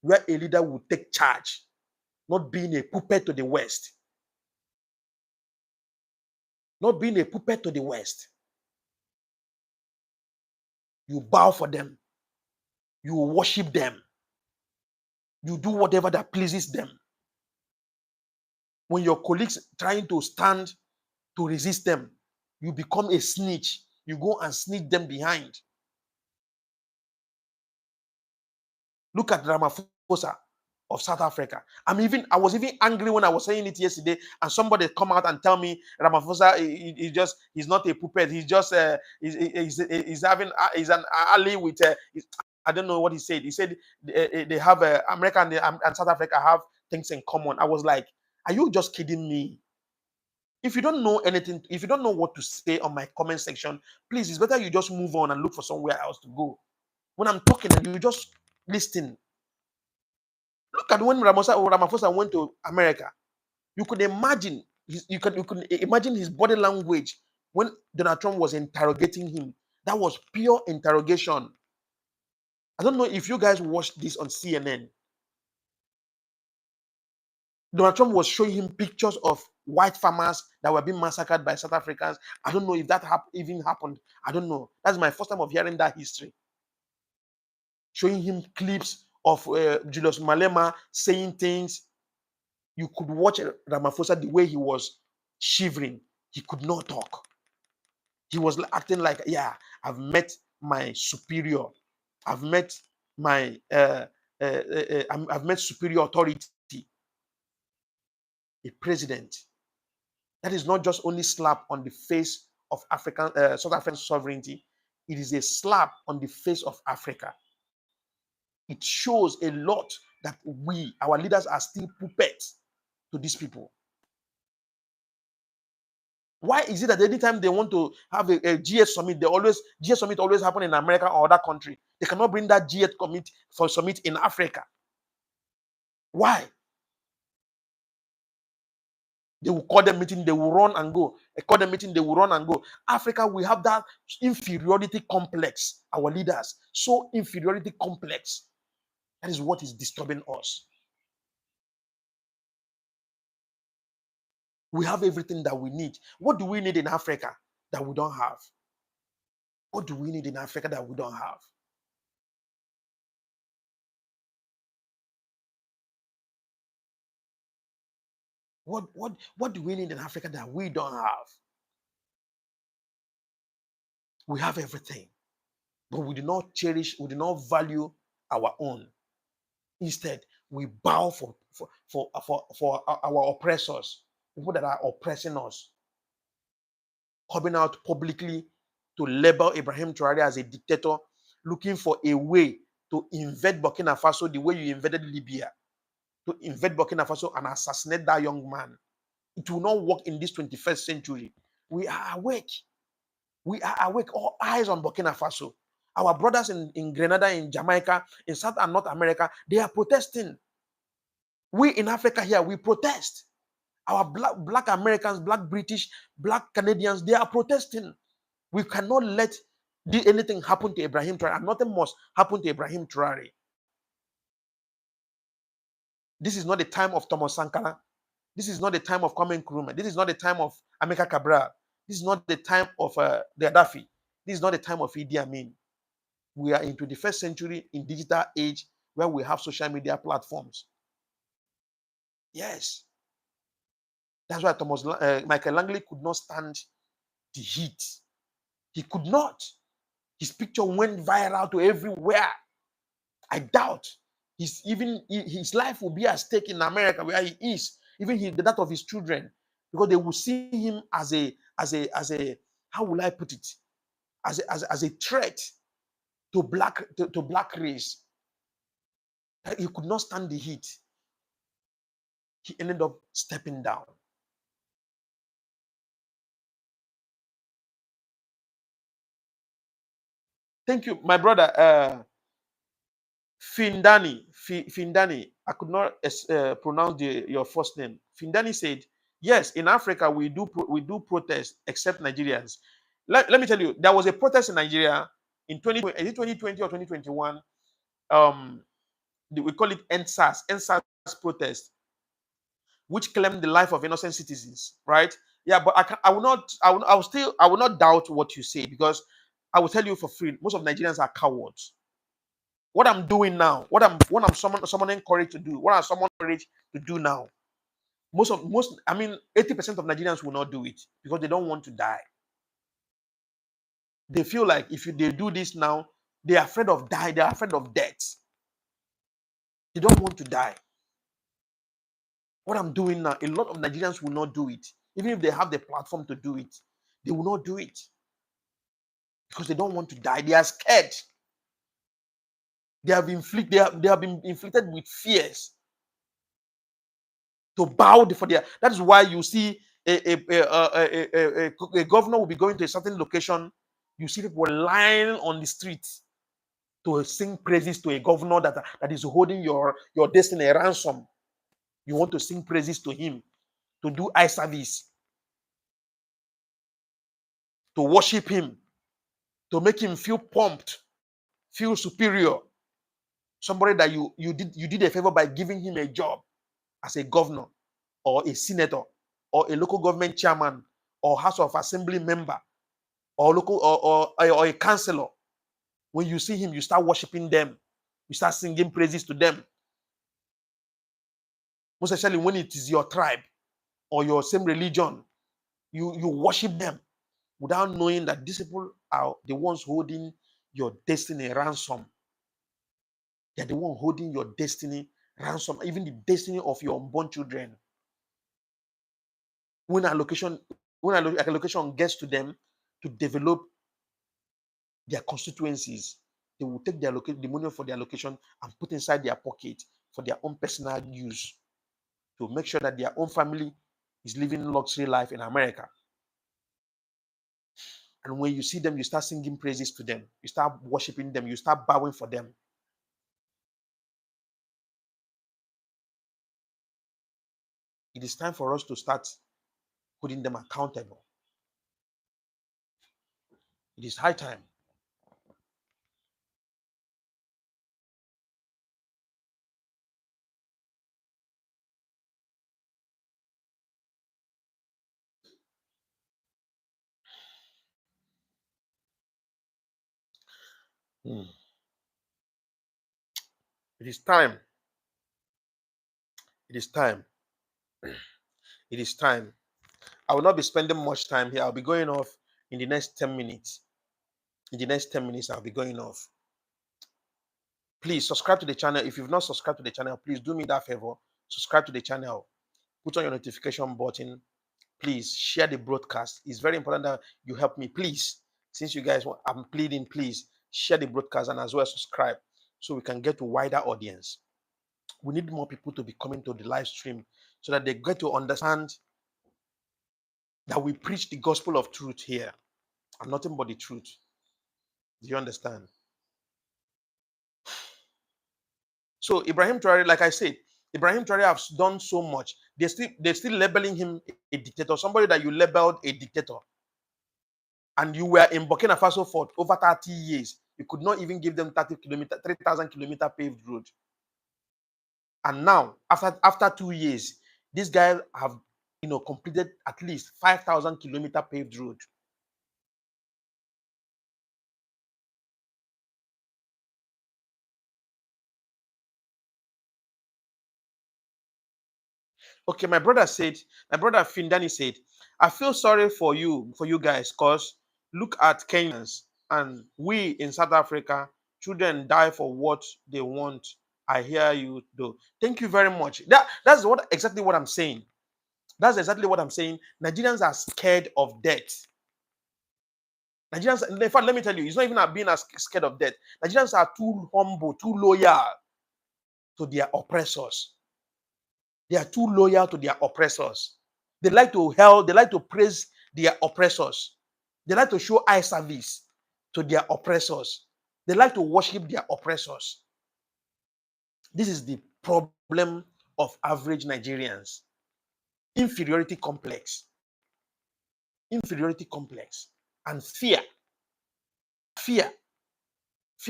where a leader will take charge, not being a puppet to the West. not being a puppet to the West. You bow for them. You worship them. You do whatever that pleases them. When your colleagues trying to stand to resist them, you become a snitch. You go and snitch them behind. Look at Ramaphosa of South Africa. I was even angry when I was saying it yesterday, and somebody come out and tell me Ramaphosa he's not a puppet. He's just he's an ally with I don't know what he said. He said they have America and South Africa have things in common. I was like, are you just kidding me? If you don't know anything, if you don't know what to say on my comment section, please, it's better you just move on and look for somewhere else to go. When I'm talking and you just listen. Look at when Ramaphosa went to America. You could imagine you could imagine his body language when Donald Trump was interrogating him. That was pure interrogation. I don't know if you guys watched this on CNN. Donald Trump was showing him pictures of white farmers that were being massacred by South Africans. I don't know if that even happened. I don't know. That's my first time of hearing that history. Showing him clips of Julius Malema saying things. You could watch Ramaphosa the way he was shivering. He could not talk. He was acting like, yeah, I've met my superior. I've met my I've met superior authority. A president. That is not just only slap on the face of South African sovereignty. It is a slap on the face of Africa. It shows a lot that our leaders, are still puppets to these people. Why is it that anytime they want to have a GS summit, GS summit always happen in America or other country? They cannot bring that GS summit in Africa. Why? They will call them meeting, they will run and go. They call them meeting, they will run and go. Africa, we have that inferiority complex. Our leaders, so inferiority complex. That is what is disturbing us. We have everything that we need. What do we need in Africa that we don't have? What do we need in Africa that we don't have? What do we need in Africa that we don't have? We have everything, but we do not cherish, we do not value our own. Instead, we bow for our oppressors, people that are oppressing us, coming out publicly to label Ibrahim Traore as a dictator, looking for a way to invade Burkina Faso the way you invaded Libya, to invade Burkina Faso and assassinate that young man. It will not work in this 21st century. We are awake. We are awake. All eyes on Burkina Faso. Our brothers in Grenada, in Jamaica, in South and North America, they are protesting. We in Africa here, we protest. Our black Americans, black British, black Canadians, they are protesting. We cannot let anything happen to Ibrahim Traore, and nothing must happen to Ibrahim Traore. This is not the time of Thomas Sankara. This is not the time of Kwame Nkrumah. This is not the time of Amilcar Cabral. This is not the time of the Gaddafi. This is not the time of Idi Amin. We are into the first century in digital age where we have social media platforms. Yes. That's why Michael Langley could not stand the heat. He could not. His picture went viral to everywhere. I doubt his life will be at stake in America where he is, even that of his children, because they will see him as a how will I put it, as a threat to black race. He could not stand the heat. He ended up stepping down. Thank you, my brother. Findani, I could not pronounce your first name. Findani said, yes, in Africa we do protest, except Nigerians. Let me tell you, there was a protest in Nigeria in 2020 or 2021. We call it NSAS protest, which claimed the life of innocent citizens, right? Yeah, but I will not. I will not doubt what you say, because I will tell you for free. Most of Nigerians are cowards. What I'm doing now, what I'm summoning courage to do, what I'm summoning courage to do now. I mean, 80% of Nigerians will not do it because they don't want to die. They feel like if they do this now, they are afraid of die. They are afraid of death. They don't want to die. What I'm doing now, a lot of Nigerians will not do it. Even if they have the platform to do it, they will not do it because they don't want to die. They are scared. They have been inflicted with fears to bow for their. That is why you see a governor will be going to a certain location. You see people lying on the street to sing praises to a governor that is holding your destiny ransom. You want to sing praises to him, to do eye service, to worship him, to make him feel pumped, feel superior. Somebody that you did a favor by giving him a job as a governor or a senator or a local government chairman or House of Assembly member or local or a councillor. When you see him, you start worshiping them. You start singing praises to them. Most especially when it is your tribe or your same religion, you worship them without knowing that these people are the ones holding your destiny ransom. They're the one holding your destiny ransom, even the destiny of your unborn children. When allocation gets to them to develop their constituencies, they will take the money for their allocation and put inside their pocket for their own personal use to make sure that their own family is living luxury life in America. And when you see them, you start singing praises to them. You start worshiping them. You start bowing for them. It is time for us to start holding them accountable. It is high time. Mm. It is time. It is time. It is time. I will not be spending much time here. I'll be going off in the next 10 minutes. In the next 10 minutes, I'll be going off. Please subscribe to the channel. If you've not subscribed to the channel, please do me that favor. Subscribe to the channel. Put on your notification button. Please share the broadcast. It's very important that you help me. Please, since you guys want, I'm pleading, please share the broadcast and as well subscribe so we can get to wider audience. We need more people to be coming to the live stream so that they get to understand that we preach the gospel of truth here and nothing but the truth. Do you understand? So Ibrahim Traore, like I said, Ibrahim Traore has done so much. They're still labeling him a dictator, somebody that you labeled a dictator. And you were in Burkina Faso for over 30 years. You could not even give them 3,000 kilometer paved road. And now, after 2 years, these guys have completed at least 5,000 kilometer paved road. Okay, my brother Findani said, I feel sorry for you guys, because look at Kenyans and we in South Africa, children die for what they want. I hear you though. Thank you very much. That's exactly what I'm saying. That's exactly what I'm saying. Nigerians are scared of death. Nigerians, in fact, let me tell you, it's not even being scared of death. Nigerians are too humble, too loyal to their oppressors. They are too loyal to their oppressors. They like to praise their oppressors. They like to show eye service to their oppressors. They like to worship their oppressors. This is the problem of average Nigerians. Inferiority complex. Inferiority complex. And fear. Fear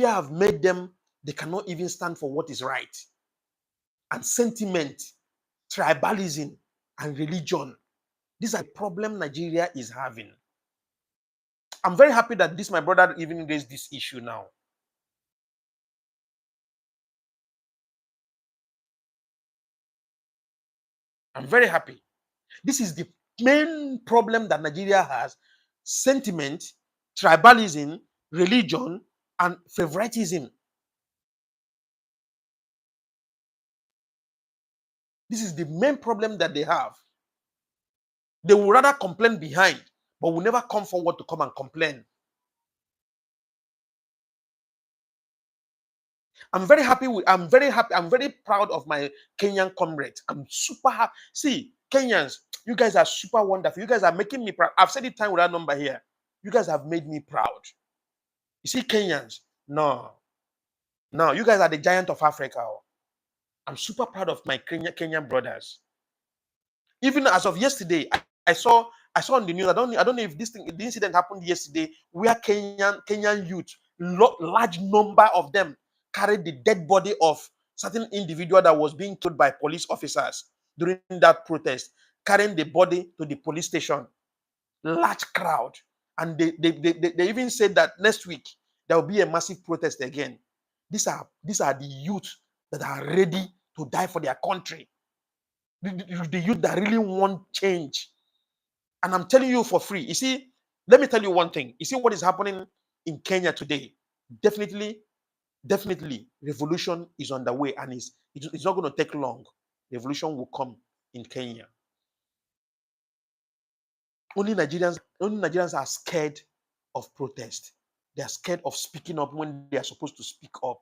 have made them, they cannot even stand for what is right. And sentiment, tribalism, and religion These are the problem Nigeria is having. I'm very happy that my brother even raised this issue now. I'm very happy. This is the main problem that Nigeria has: sentiment, tribalism, religion, and favoritism. This is the main problem that they have. They will rather complain behind, but will never come forward to come and complain. I'm very happy I'm very proud of my Kenyan comrades. I'm super happy. See, Kenyans, you guys are super wonderful. You guys are making me proud. I've said it time without number here. You guys have made me proud. You see, Kenyans, no, you guys are the giant of Africa. I'm super proud of my Kenyan brothers. Even as of yesterday, I saw on the news. I don't know if the incident happened yesterday, where Kenyan youth, large number of them, carried the dead body of certain individual that was being killed by police officers during that protest, carrying the body to the police station. Large crowd, and they even said that next week there will be a massive protest again. These are the youth that are ready to die for their country. The youth that really want change. And I'm telling you for free. You see, let me tell you one thing. You see what is happening in Kenya today? Definitely, revolution is underway, and it's not going to take long. Revolution will come in Kenya. Only Nigerians are scared of protest. They are scared of speaking up when they are supposed to speak up.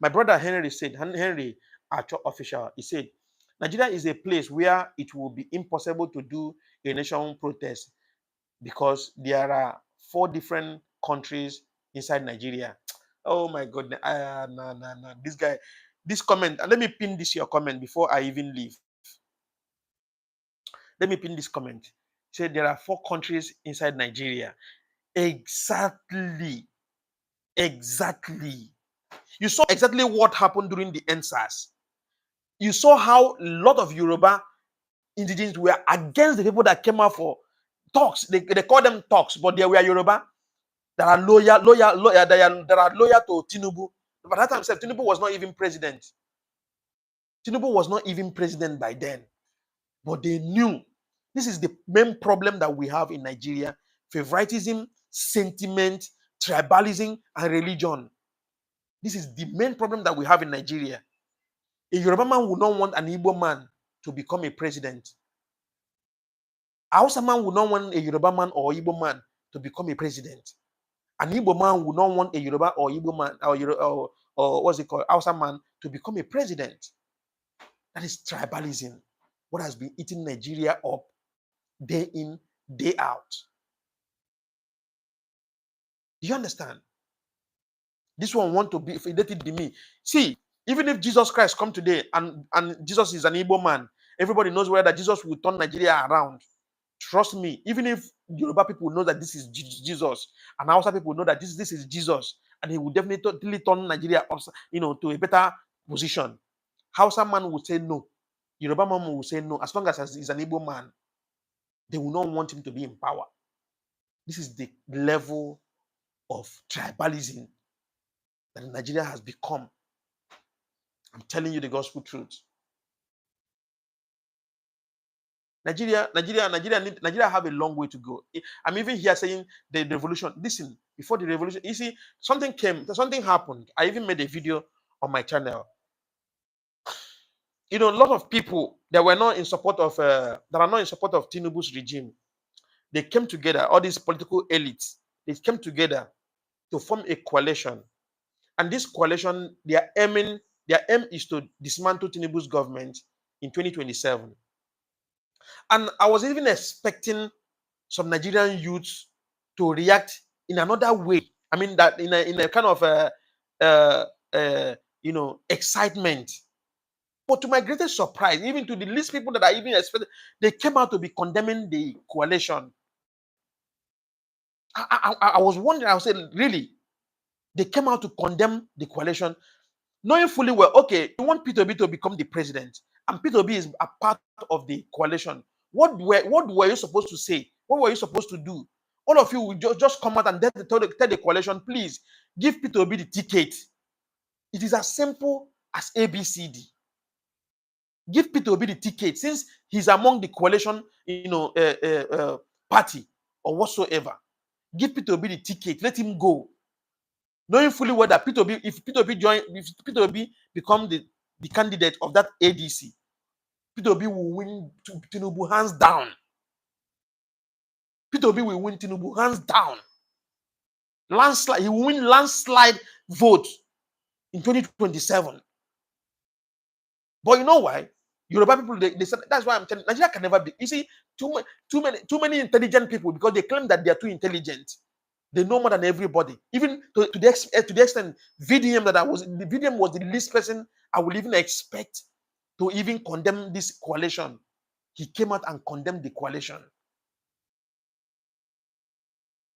My brother Henry, our church official, he said, Nigeria is a place where it will be impossible to do a national protest because there are 4 different countries inside Nigeria. Oh my goodness. No. This guy, this comment, let me pin this your comment before I even leave. Let me pin this comment. Say there are 4 countries inside Nigeria. Exactly. You saw exactly what happened during the NSAS. You saw how a lot of Yoruba indigenes were against the people that came out for talks. They call them talks, but they were Yoruba that are loyal that are loyal to Tinubu. By that time, Tinubu was not even president. Tinubu was not even president by then. But they knew this is the main problem that we have in Nigeria: favoritism, sentiment, tribalism, and religion. This is the main problem that we have in Nigeria. A Yoruba man would not want an Igbo man to become a president. A Hausa man would not want a Yoruba man or Igbo man to become a president. An Igbo man would not want a Yoruba or Igbo man or what's it called, Hausa man to become a president. That is tribalism. What has been eating Nigeria up day in, day out. Do you understand? This one want to be, let it be me. See, even if Jesus Christ come today and Jesus is an Igbo man, everybody knows whether Jesus will turn Nigeria around. Trust me, even if Yoruba people know that this is Jesus, and Hausa people know that this is Jesus, and he will definitely turn Nigeria up, to a better position. Hausa man will say no. Yoruba man will say no. As long as he's an Igbo man, they will not want him to be in power. This is the level of tribalism that Nigeria has become. I'm telling you the gospel truth. Nigeria have a long way to go. I'm even here saying the revolution. Listen, before the revolution, you see, something happened. I even made a video on my channel. A lot of people that are not in support of Tinubu's regime, they came together. All these political elites, they came together to form a coalition. And this coalition, their aim is to dismantle Tinubu's government in 2027. And I was even expecting some Nigerian youths to react in another way. I mean, that in a kind of excitement. But to my greatest surprise, even to the least people that I even expected, they came out to be condemning the coalition. I was wondering. I said, really? They came out to condemn the coalition. knowing fully well, okay, you want P2B to become the president, and P2B is a part of the coalition. What were you supposed to say? What were you supposed to do? All of you will just come out and tell the coalition, please give P2B the ticket. It is as simple as ABCD. Give P2B the ticket since he's among the coalition, party or whatsoever. Give P2B the ticket. Let him go, knowing fully well that P2B, if P2B become the candidate of that ADC, P2B will win Tinubu hands down. P2B will win Tinubu hands down. Landslide, he will win landslide vote in 2027. But you know why? Yoruba people, they said, that's why I'm telling you, Nigeria can never be. You see, too many intelligent people, because they claim that they are too intelligent. They know more than everybody. Even to the extent VDM the VDM was the least person I would even expect to even condemn this coalition. He came out and condemned the coalition.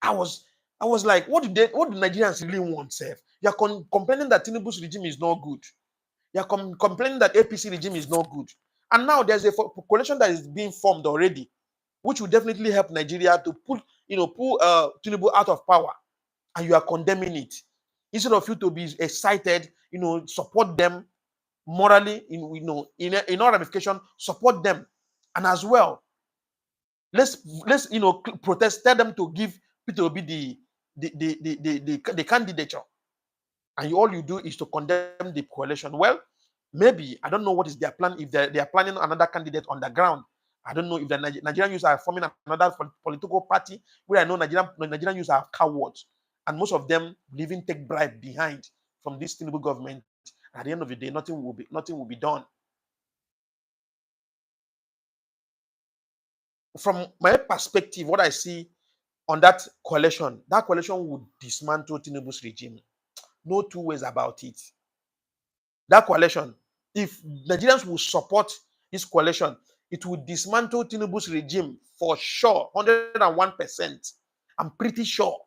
I was like, what do Nigerians really want, sir? You are complaining that Tinubu's regime is not good. You are complaining that APC regime is not good. And now there's a coalition that is being formed already, which will definitely help Nigeria to pull Tinubu out of power. And you are condemning it. Instead of you to be excited, support them morally, in all ramification, support them. And as well, let's protest, tell them to give P2B the candidature. And all you do is to condemn the coalition. Well, maybe, I don't know what is their plan, if they are planning another candidate on the ground. I don't know if the Nigerian youths are forming another political party, where I know Nigerian youths are cowards. And most of them even take bribe behind from this Tinubu government. At the end of the day, nothing will be done. From my perspective, what I see on that coalition would dismantle Tinubu's regime. No two ways about it. That coalition, if Nigerians will support this coalition, it will dismantle Tinubu's regime for sure, 101%. I'm pretty sure.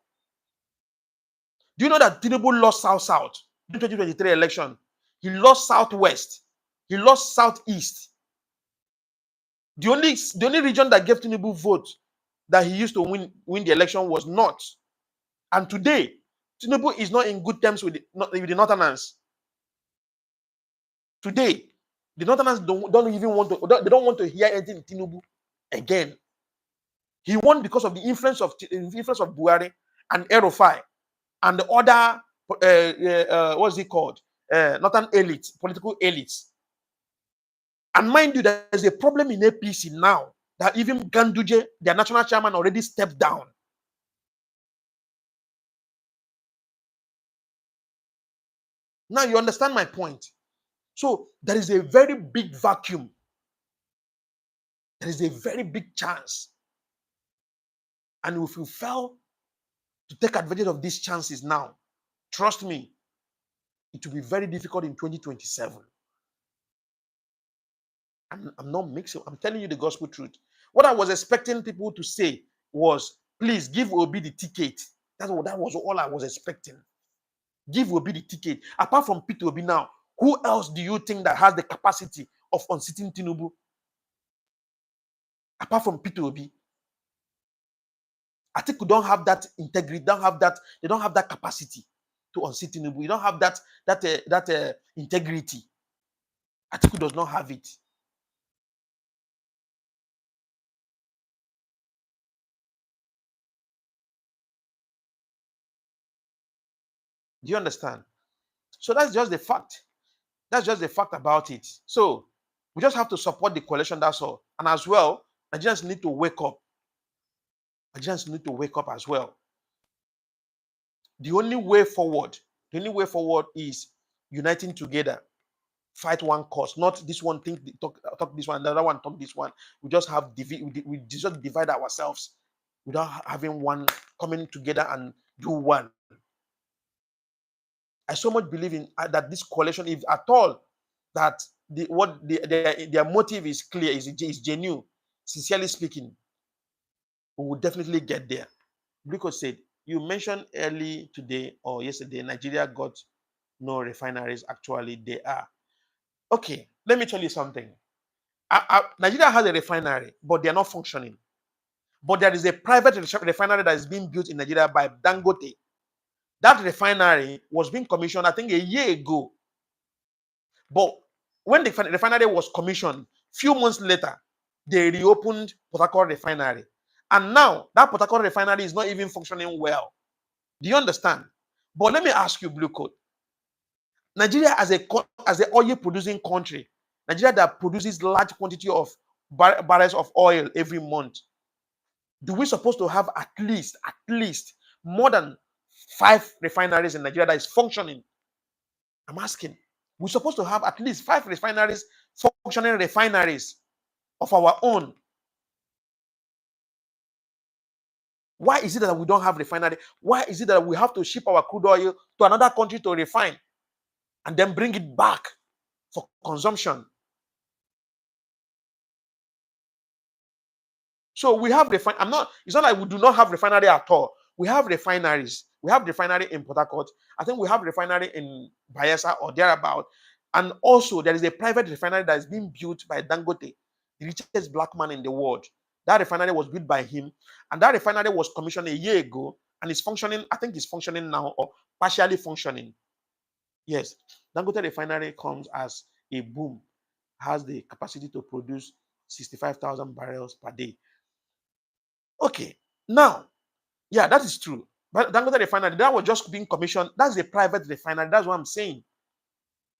Do you know that Tinubu lost South in 2023 election? He lost Southwest. He lost Southeast. The only region that gave Tinubu vote that he used to win the election was North. And today, Tinubu is not in good terms with the Northerners. Today, the Northerners don't even want to. They don't want to hear anything Tinubu again. He won because of the influence of Buhari and Erufai and the other what's it called? Northern elites, political elites. And mind you, there's a problem in APC now that even Ganduje, their national chairman, already stepped down. Now you understand my point. So there is a very big vacuum. There is a very big chance. And if you fail to take advantage of these chances now, trust me, it will be very difficult in 2027. I'm not mixing. I'm telling you the gospel truth. What I was expecting people to say was, please give Obi the ticket. That was all I was expecting. Give Obi the ticket. Apart from P2B now, who else do you think that has the capacity of unseating Tinubu? Apart from P2B. I think we don't have that integrity, they don't have that capacity to unseat Tinubu. You don't have that integrity. I think we does not have it. Do you understand? So that's just the fact. That's just the fact about it. So we just have to support the coalition, that's all. And as well, Nigerians need to wake up. Nigerians need to wake up as well. The only way forward is uniting together, fight one cause, not this one talk this one, the other one talk this one. We just just divide ourselves without having one coming together and do one. I so much believe in that this coalition, if at all that their motive is clear, is genuine, sincerely speaking, we will definitely get there. Because said, you mentioned early today or yesterday, Nigeria got no refineries actually there are. Okay, let me tell you something. Nigeria has a refinery, but they are not functioning. But there is a private refinery that is being built in Nigeria by Dangote. That refinery was being commissioned, I think, a year ago. But when the refinery was commissioned, few months later, they reopened Port Harcourt refinery. And now that Port Harcourt refinery is not even functioning well. Do you understand? But let me ask you, Blue Coat. Nigeria as a oil producing country, Nigeria that produces large quantity of barrels of oil every month, do we supposed to have at least more than 5 refineries in Nigeria that is functioning? I'm asking. We're supposed to have at least 5 refineries, functioning refineries of our own. Why is it that we don't have refinery? Why is it that we have to ship our crude oil to another country to refine and then bring it back for consumption? So we have it's not like we do not have refinery at all. We have refineries. We have refinery in Port Harcourt. I think we have refinery in Bayelsa or thereabout. And also there is a private refinery that is being built by Dangote, the richest black man in the world. That refinery was built by him, and that refinery was commissioned a year ago and is functioning. I think it's functioning now or partially functioning. Yes, Dangote refinery comes as a boom, has the capacity to produce 65,000 barrels per day. Okay, now, yeah, that is true. But Dangote refinery, that was just being commissioned. That's a private refinery. That's what I'm saying.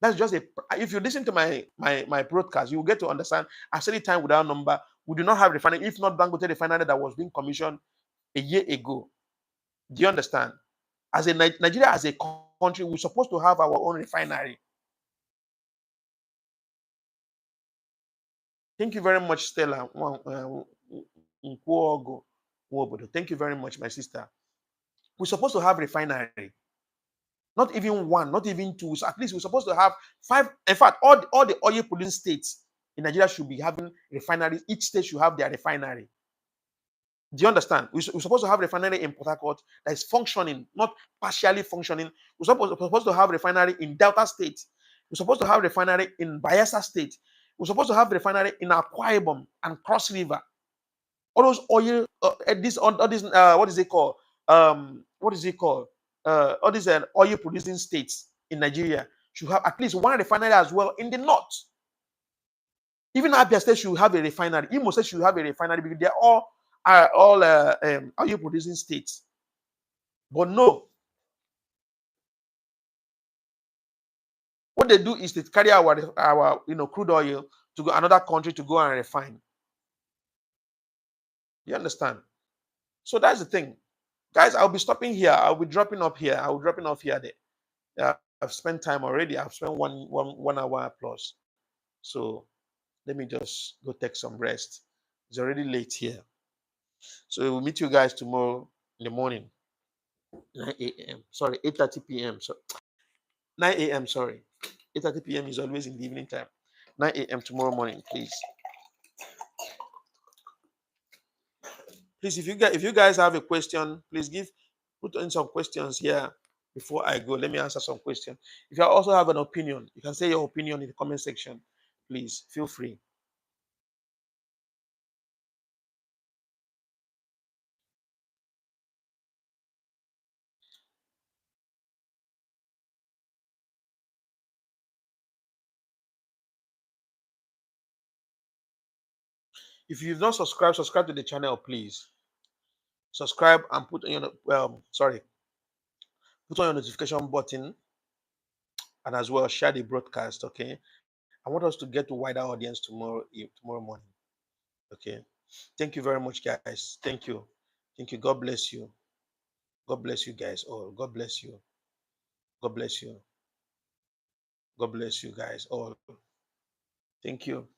That's just if you listen to my broadcast, you will get to understand. I said it time without number. We do not have refinery, if not Dangote refinery that was being commissioned a year ago. Do you understand? As a Nigeria as a country, we're supposed to have our own refinery. Thank you very much, Stella. Thank you very much, my sister. We're supposed to have refinery. Not even one, not even two. So at least we're supposed to have 5. In fact, all the oil producing states in Nigeria should be having refineries. Each state should have their refinery. Do you understand? We're supposed to have refinery in Port Harcourt that is functioning, not partially functioning. We're supposed to have refinery in Delta State. We're supposed to have refinery in Bayelsa State. We're supposed to have refinery in Akwa Ibom and Cross River. All those oil, all these, what is it called? What is it called? All these oil producing states in Nigeria should have at least one refinery as well in the north. Even Abia State should have a refinery. Imo State should have a refinery because they're all oil producing states. But no, what they do is to carry our crude oil to go another country to go and refine. You understand? So that's the thing. Guys, I'll be stopping here. I'll be dropping up here. I'll be dropping off here. I've spent time already. I've spent one hour plus. So let me just go take some rest. It's already late here. So we'll meet you guys tomorrow in the morning. 9 a.m. Sorry, 8:30 p.m. So 9 a.m. Sorry. 8:30 p.m. is always in the evening time. 9 a.m. tomorrow morning, please. Please, if you guys have a question, please put in some questions here before I go. Let me answer some questions. If you also have an opinion, you can say your opinion in the comment section. Please feel free. If you've not subscribed, subscribe to the channel, please. Subscribe and put on your put on your notification button, and as well share the broadcast. Okay, I want us to get to wider audience tomorrow morning. Okay, thank you very much, guys. Thank you. God bless you. God bless you guys all. God bless you. God bless you. God bless you guys all. Thank you.